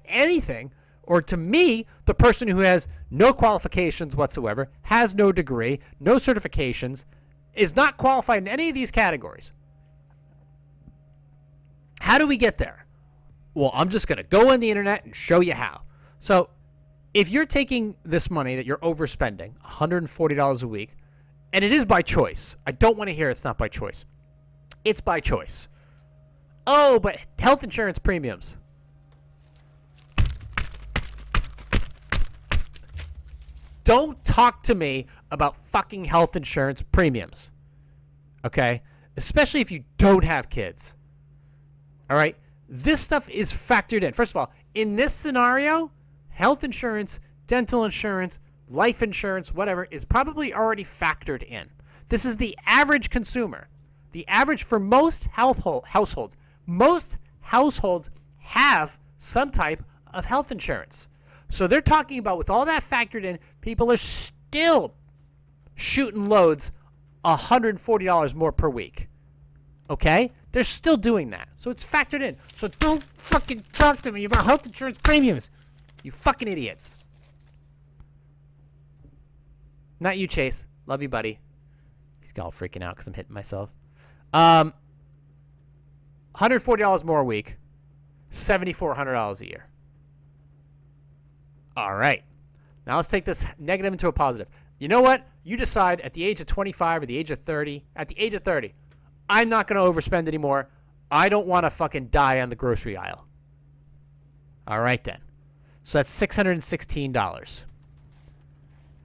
anything, or to me, the person who has no qualifications whatsoever, has no degree, no certifications, is not qualified in any of these categories. How do we get there? Well, I'm just going to go on the internet and show you how. So if you're taking this money that you're overspending, $140 a week, and it is by choice. I don't want to hear it's not by choice. It's by choice. Oh, but health insurance premiums. Don't talk to me about fucking health insurance premiums. Okay? Especially if you don't have kids. All right? This stuff is factored in. First of all, in this scenario, health insurance, dental insurance, life insurance, whatever, is probably already factored in. This is the average consumer. The average for most households. Most households have some type of health insurance. So they're talking about, with all that factored in, people are still shooting loads $140 more per week. Okay? They're still doing that. So it's factored in. So don't fucking talk to me about health insurance premiums. You fucking idiots. Not you, Chase. Love you, buddy. He's all freaking out because I'm hitting myself. $140 more a week. $7,400 a year. All right. Now let's take this negative into a positive. You know what? You decide at the age of 25 or the age of 30. At the age of 30, I'm not going to overspend anymore. I don't want to fucking die on the grocery aisle. All right, then. So that's $616.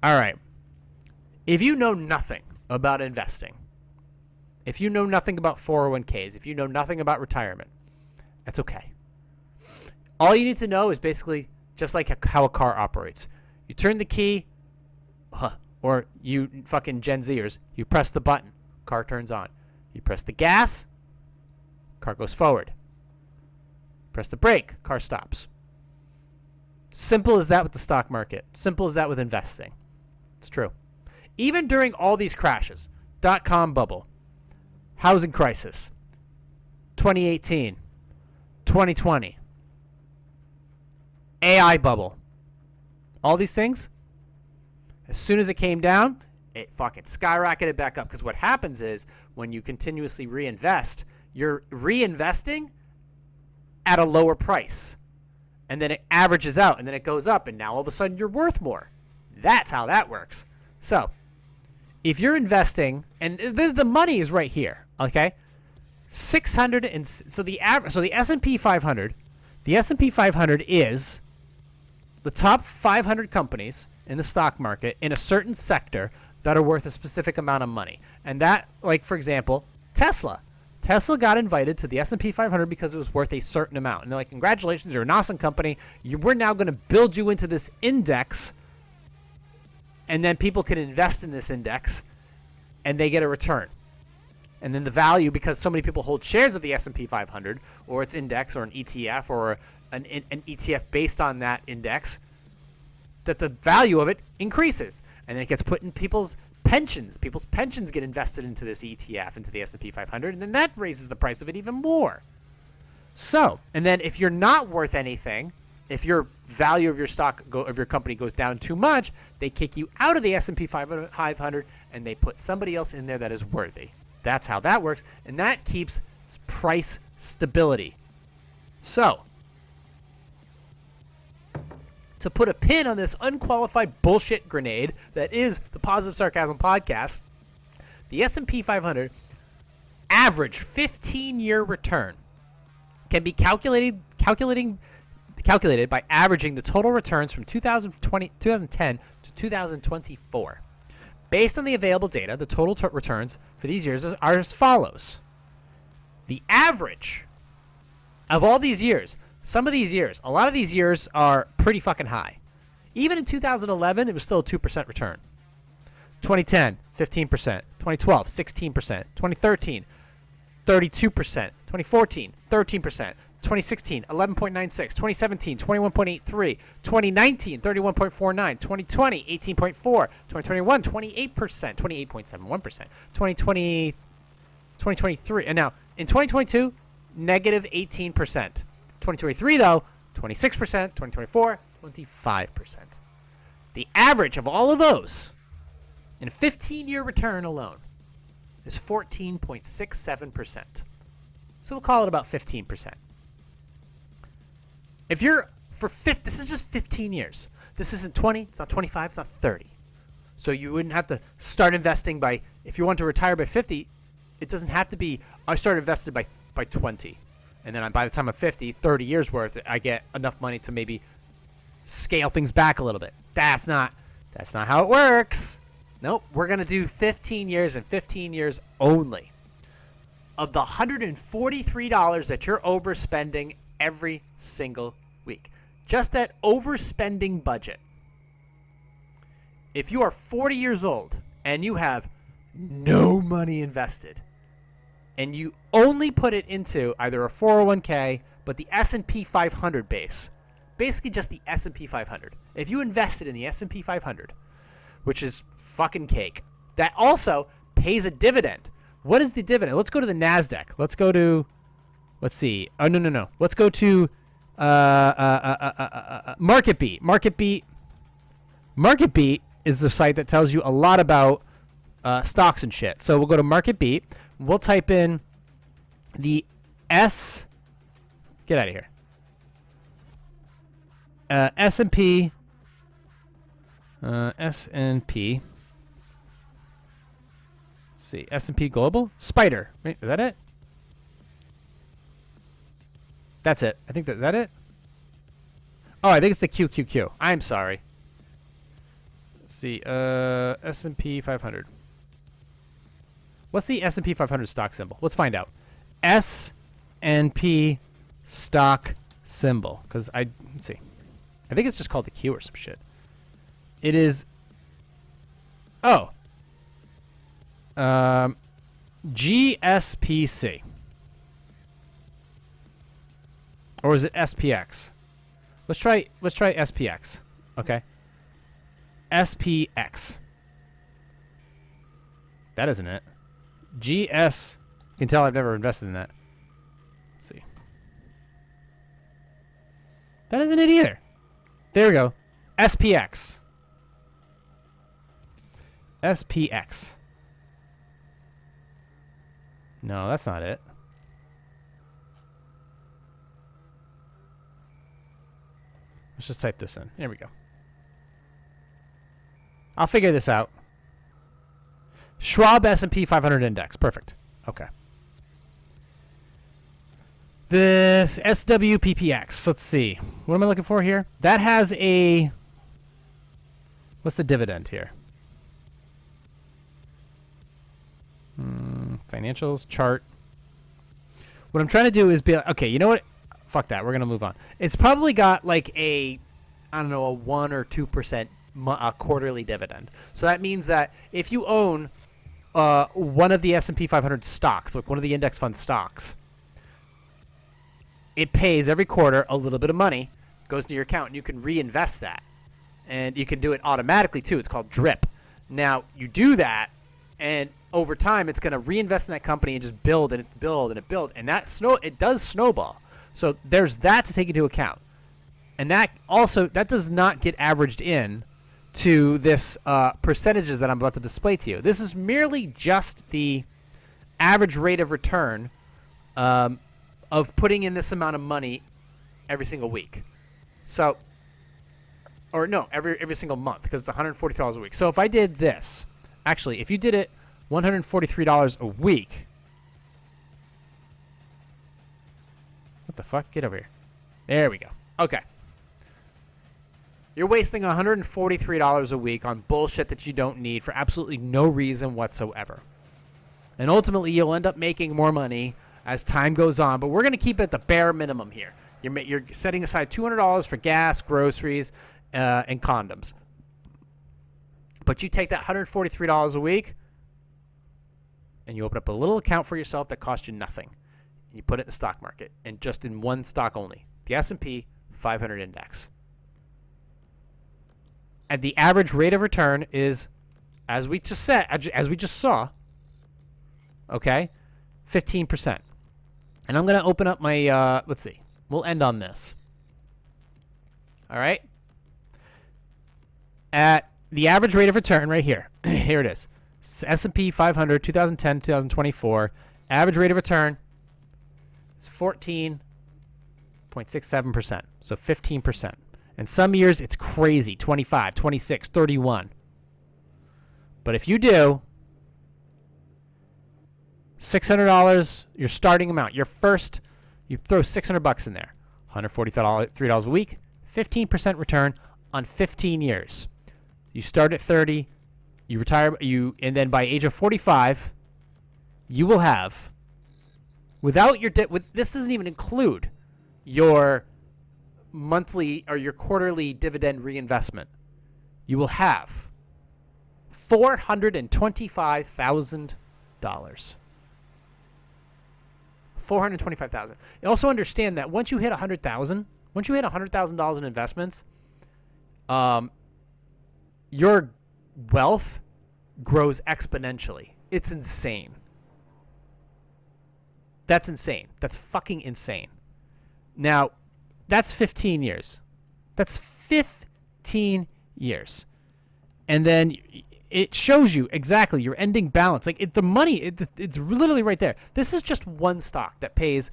All right. If you know nothing about investing, if you know nothing about 401ks, if you know nothing about retirement, that's okay. All you need to know is basically just like how a car operates. You turn the key, or you fucking Gen Zers, you press the button, car turns on. You press the gas, car goes forward. Press the brake, car stops. Simple as that with the stock market. Simple as that with investing. It's true. Even during all these crashes, dot-com bubble, housing crisis, 2018, 2020, AI bubble, all these things, as soon as it came down, it fucking skyrocketed back up. Because what happens is when you continuously reinvest, you're reinvesting at a lower price. And then it averages out, and then it goes up, and now all of a sudden you're worth more. That's how that works. So if you're investing, and the money is right here, okay? 600 and so the S&P 500, the S&P 500 is the top 500 companies in the stock market in a certain sector that are worth a specific amount of money. And that, like, for example, Tesla. Tesla got invited to the S&P 500 because it was worth a certain amount. And they're like, congratulations, you're an awesome company. We're now going to build you into this index, and then people can invest in this index, and they get a return. And then the value, because so many people hold shares of the S&P 500 or its index or an ETF or an ETF based on that index, that the value of it increases. And then it gets put in people's pensions. People's pensions get invested into this ETF, into the S&P 500, and then that raises the price of it even more. So, and then if you're not worth anything, if your value of your stock of your company goes down too much, they kick you out of the S&P 500 and they put somebody else in there that is worthy. That's how that works, and that keeps price stability. So, to put a pin on this unqualified bullshit grenade that is the Positive Sarcasm podcast, the S&P 500 average 15-year return can be calculated by averaging the total returns from 2010 to 2024. Based on the available data, the total returns for these years are as follows. The average of all these years, some of these years, a lot of these years are pretty fucking high. Even in 2011, it was still a 2% return. 2010, 15%. 2012, 16%. 2013, 32%. 2014, 13%. 2016, 11.96. 2017, 21.83. 2019, 31.49. 2020, 18.4. 2021, 28%. 28.71%. 2023, and now in 2022, negative 18%. 2023, though, 26%. 2024, 25%. The average of all of those in a 15-year return alone is 14.67%. So we'll call it about 15%. If you're this is just 15 years. This isn't 20, it's not 25, it's not 30. So you wouldn't have to start investing by, if you want to retire by 50, it doesn't have to be, I started invested by 20. And then by the time I'm 50, 30 years worth, I get enough money to maybe scale things back a little bit. That's not how it works. Nope, we're going to do 15 years and 15 years only. Of the $143 that you're overspending every single week. Just that overspending budget. If you are 40 years old and you have no money invested and you only put it into either a 401k, but the S&P 500 base, basically just the S&P 500. If you invested in the S&P 500, which is fucking cake, that also pays a dividend. What is the dividend? Let's go to the NASDAQ. Let's go to, let's see. Oh, no. Let's go to MarketBeat. MarketBeat is the site that tells you a lot about stocks and shit. So we'll go to MarketBeat. We'll type in the get out of here. S&P. S&P. Let's see. S&P Global? Spider. Wait, is that it? That's it. I think is that it? Oh, I think it's the QQQ. I'm sorry. Let's see. S&P 500. What's the S&P 500 stock symbol? Let's find out. S&P stock symbol. Because let's see. I think it's just called the Q or some shit. It is. Oh. GSPC. Or is it SPX? Let's try SPX. Okay. SPX. That isn't it. GS. You can tell I've never invested in that. Let's see. That isn't it either. There we go. SPX. SPX. No, that's not it. Let's just type this in. Here we go. I'll figure this out. Schwab S&P 500 Index. Perfect. Okay. The SWPPX. Let's see. What am I looking for here? That has a... What's the dividend here? Financials, chart. What I'm trying to do is be like, okay, you know what? Fuck that. We're going to move on. It's probably got like a 1 or 2% quarterly dividend. So that means that if you own one of the S&P 500 stocks, like one of the index fund stocks, it pays every quarter a little bit of money, goes into your account, and you can reinvest that. And you can do it automatically, too. It's called DRIP. Now, you do that, and over time, it's going to reinvest in that company and just build, and it's build, and it build. And it does snowball. So there's that to take into account. And that does not get averaged in to this percentages that I'm about to display to you. This is merely just the average rate of return of putting in this amount of money every single week. So, or no, every single month, because it's $140 a week. So if I did this, actually, if you did it $143 a week, what the fuck? Get over here. There we go. Okay. You're wasting $143 a week on bullshit that you don't need for absolutely no reason whatsoever. And ultimately, you'll end up making more money as time goes on. But we're going to keep it at the bare minimum here. You're setting aside $200 for gas, groceries, and condoms. But you take that $143 a week, and you open up a little account for yourself that costs you nothing. You put it in the stock market, and just in one stock only, the S&P 500 index. And the average rate of return is, as we just saw, okay, 15%. And I'm going to open up my, let's see, we'll end on this. All right. At the average rate of return right here, here it is, S&P 500, 2010, 2024, average rate of return is 14.67%, so 15%. And some years it's crazy, 25, 26, 31. But if you do $600, your starting amount, you throw $600 in there, $143 a week, 15% return on 15 years. You start at 30, you retire, and then by age of 45, you will have, without your debt, this doesn't even include your monthly or your quarterly dividend reinvestment, you will have $425,000. $425,000. And also understand that once you hit $100,000 in investments, your wealth grows exponentially. It's insane. That's insane. That's fucking insane. Now, that's 15 years. That's 15 years. And then it shows you exactly your ending balance. Like the money, it's literally right there. This is just one stock that pays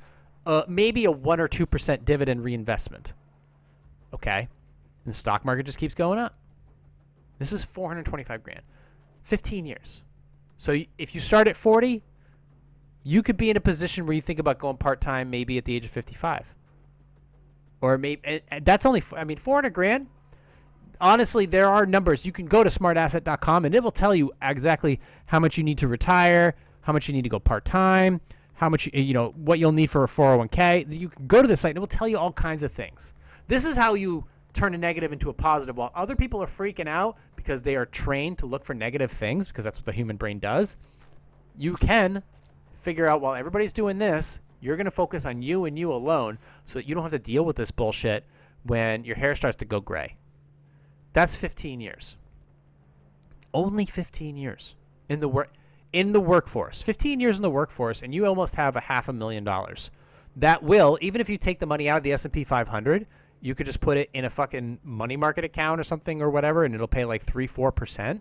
maybe a 1 or 2% dividend reinvestment. Okay? And the stock market just keeps going up. This is $425,000. 15 years. So if you start at 40, you could be in a position where you think about going part-time maybe at the age of 55. Or maybe that's only, $400,000. Honestly, there are numbers. You can go to smartasset.com and it will tell you exactly how much you need to retire, how much you need to go part-time, how much, what you'll need for a 401k. You can go to the site and it will tell you all kinds of things. This is how you turn a negative into a positive. While other people are freaking out because they are trained to look for negative things, because that's what the human brain does, you can figure out, while everybody's doing this, you're going to focus on you and you alone so that you don't have to deal with this bullshit when your hair starts to go gray. That's 15 years. Only 15 years in the workforce. 15 years in the workforce, and you almost have $500,000. That will, even if you take the money out of the S&P 500, you could just put it in a fucking money market account or something or whatever, and it'll pay like 3-4%.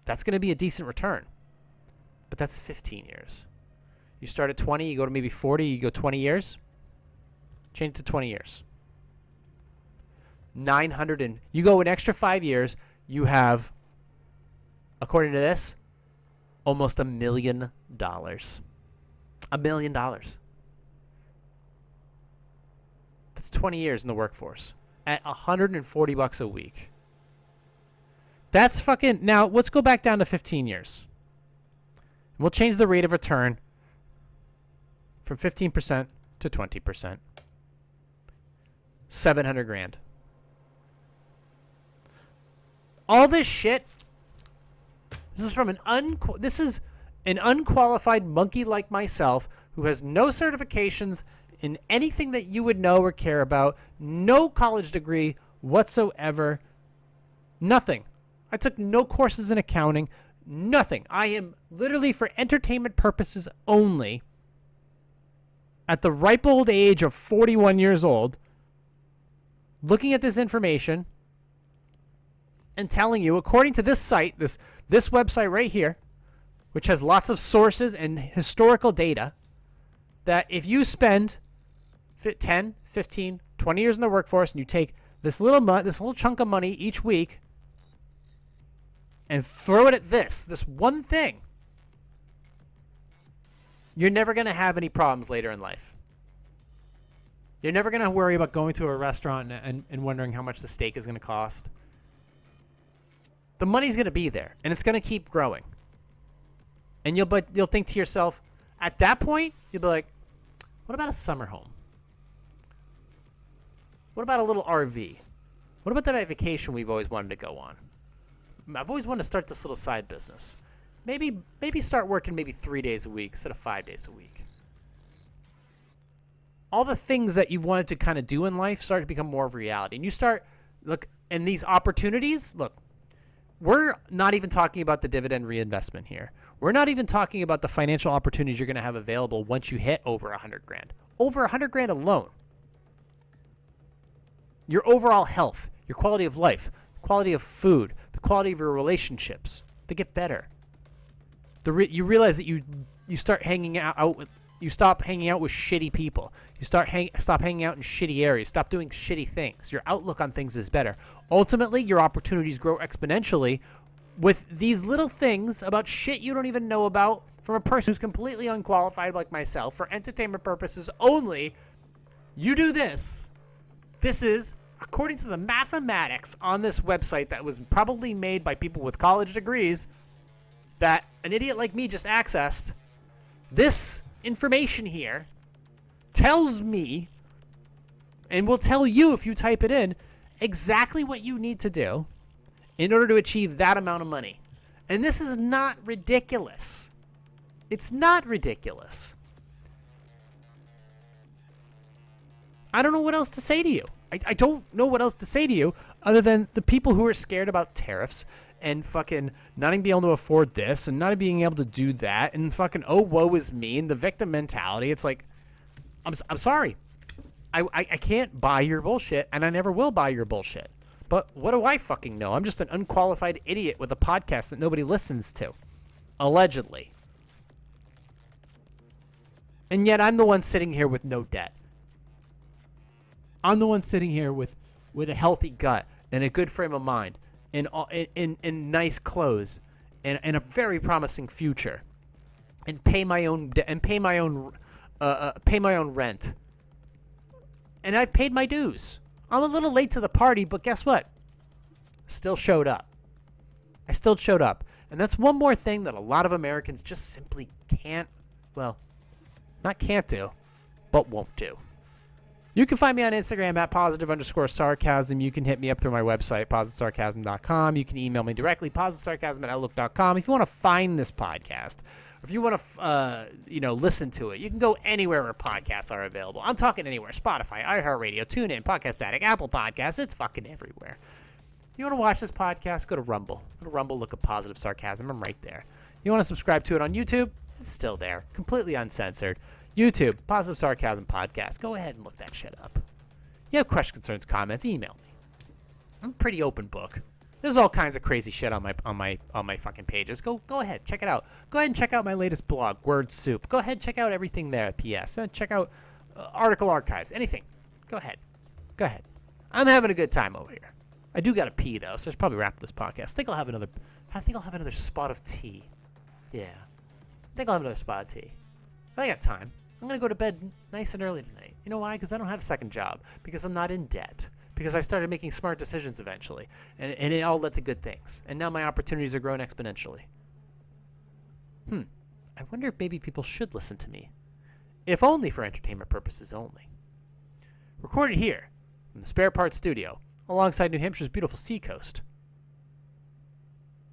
That's going to be a decent return. But that's 15 years. You start at 20, you go to maybe 40, you go 20 years. Change to 20 years. You go an extra 5 years, you have, according to this, almost $1 million. $1 million. That's 20 years in the workforce at $140 a week. That's fucking, now let's go back down to 15 years. We'll change the rate of return from 15% to 20%. $700,000. All this shit This is from an unqualified monkey like myself who has no certifications in anything that you would know or care about, no college degree whatsoever, nothing. I took no courses in accounting, nothing. I am literally for entertainment purposes only, at the ripe old age of 41 years old, looking at this information and telling you, according to this site, this website right here, which has lots of sources and historical data, that if you spend 10, 15, 20 years in the workforce and you take this little chunk of money each week and throw it at this one thing, you're never going to have any problems later in life. You're never going to worry about going to a restaurant and wondering how much the steak is going to cost. The money's going to be there, and it's going to keep growing. And you'll think to yourself, at that point, you'll be like, what about a summer home? What about a little RV? What about that vacation we've always wanted to go on? I've always wanted to start this little side business. Maybe start working maybe 3 days a week instead of 5 days a week. All the things that you've wanted to kind of do in life start to become more of a reality. And you start, and these opportunities, we're not even talking about the dividend reinvestment here. We're not even talking about the financial opportunities you're going to have available once you hit over $100,000. Over $100,000 alone. Your overall health, your quality of life, quality of food, the quality of your relationships, they get better. You realize that you start hanging out with, you stop hanging out with shitty people. You stop hanging out in shitty areas. Stop doing shitty things. Your outlook on things is better. Ultimately, your opportunities grow exponentially with these little things about shit you don't even know about from a person who's completely unqualified like myself for entertainment purposes only. You do this. This is, according to the mathematics on this website that was probably made by people with college degrees that an idiot like me just accessed, this information here tells me, and will tell you if you type it in, exactly what you need to do in order to achieve that amount of money. And this is not ridiculous. It's not ridiculous. I don't know what else to say to you. I don't know what else to say to you other than the people who are scared about tariffs and fucking not even being able to afford this and not being able to do that and fucking, oh, woe is me, and the victim mentality. It's like, I'm sorry. I can't buy your bullshit, and I never will buy your bullshit. But what do I fucking know? I'm just an unqualified idiot with a podcast that nobody listens to. Allegedly. And yet I'm the one sitting here with no debt. I'm the one sitting here with a healthy gut and a good frame of mind and nice clothes and a very promising future, and pay my own rent. And I've paid my dues. I'm a little late to the party, but guess what? Still showed up. I still showed up. And that's one more thing that a lot of Americans just simply can't, well, not can't do, but won't do. You can find me on Instagram at @positive_sarcasm. You can hit me up through my website, positivesarcasm.com. You can email me directly, positivesarcasm@outlook.com. If you want to find this podcast, or if you want to, listen to it, you can go anywhere where podcasts are available. I'm talking anywhere: Spotify, iHeartRadio, TuneIn, Podcast Addict, Apple Podcasts. It's fucking everywhere. You want to watch this podcast? Go to Rumble. Go to Rumble. Look at Positive Sarcasm. I'm right there. You want to subscribe to it on YouTube? It's still there, completely uncensored. YouTube, Positive Sarcasm Podcast. Go ahead and look that shit up. You have questions, concerns, comments, email me. I'm a pretty open book. There's all kinds of crazy shit on my fucking pages. Go ahead, check it out. Go ahead and check out my latest blog, Word Soup. Go ahead and check out everything there at PS. Check out article archives, anything. Go ahead. I'm having a good time over here. I do got to pee though, so I should probably wrap this podcast. I think I'll have another spot of tea. Yeah. I think I'll have another spot of tea. I got time. I'm going to go to bed nice and early tonight. You know why? Because I don't have a second job. Because I'm not in debt. Because I started making smart decisions eventually. And it all led to good things. And now my opportunities are growing exponentially. I wonder if maybe people should listen to me. If only for entertainment purposes only. Recorded here in the Spare Parts Studio alongside New Hampshire's beautiful seacoast.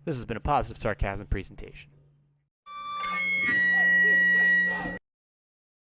This has been a Positive Sarcasm presentation.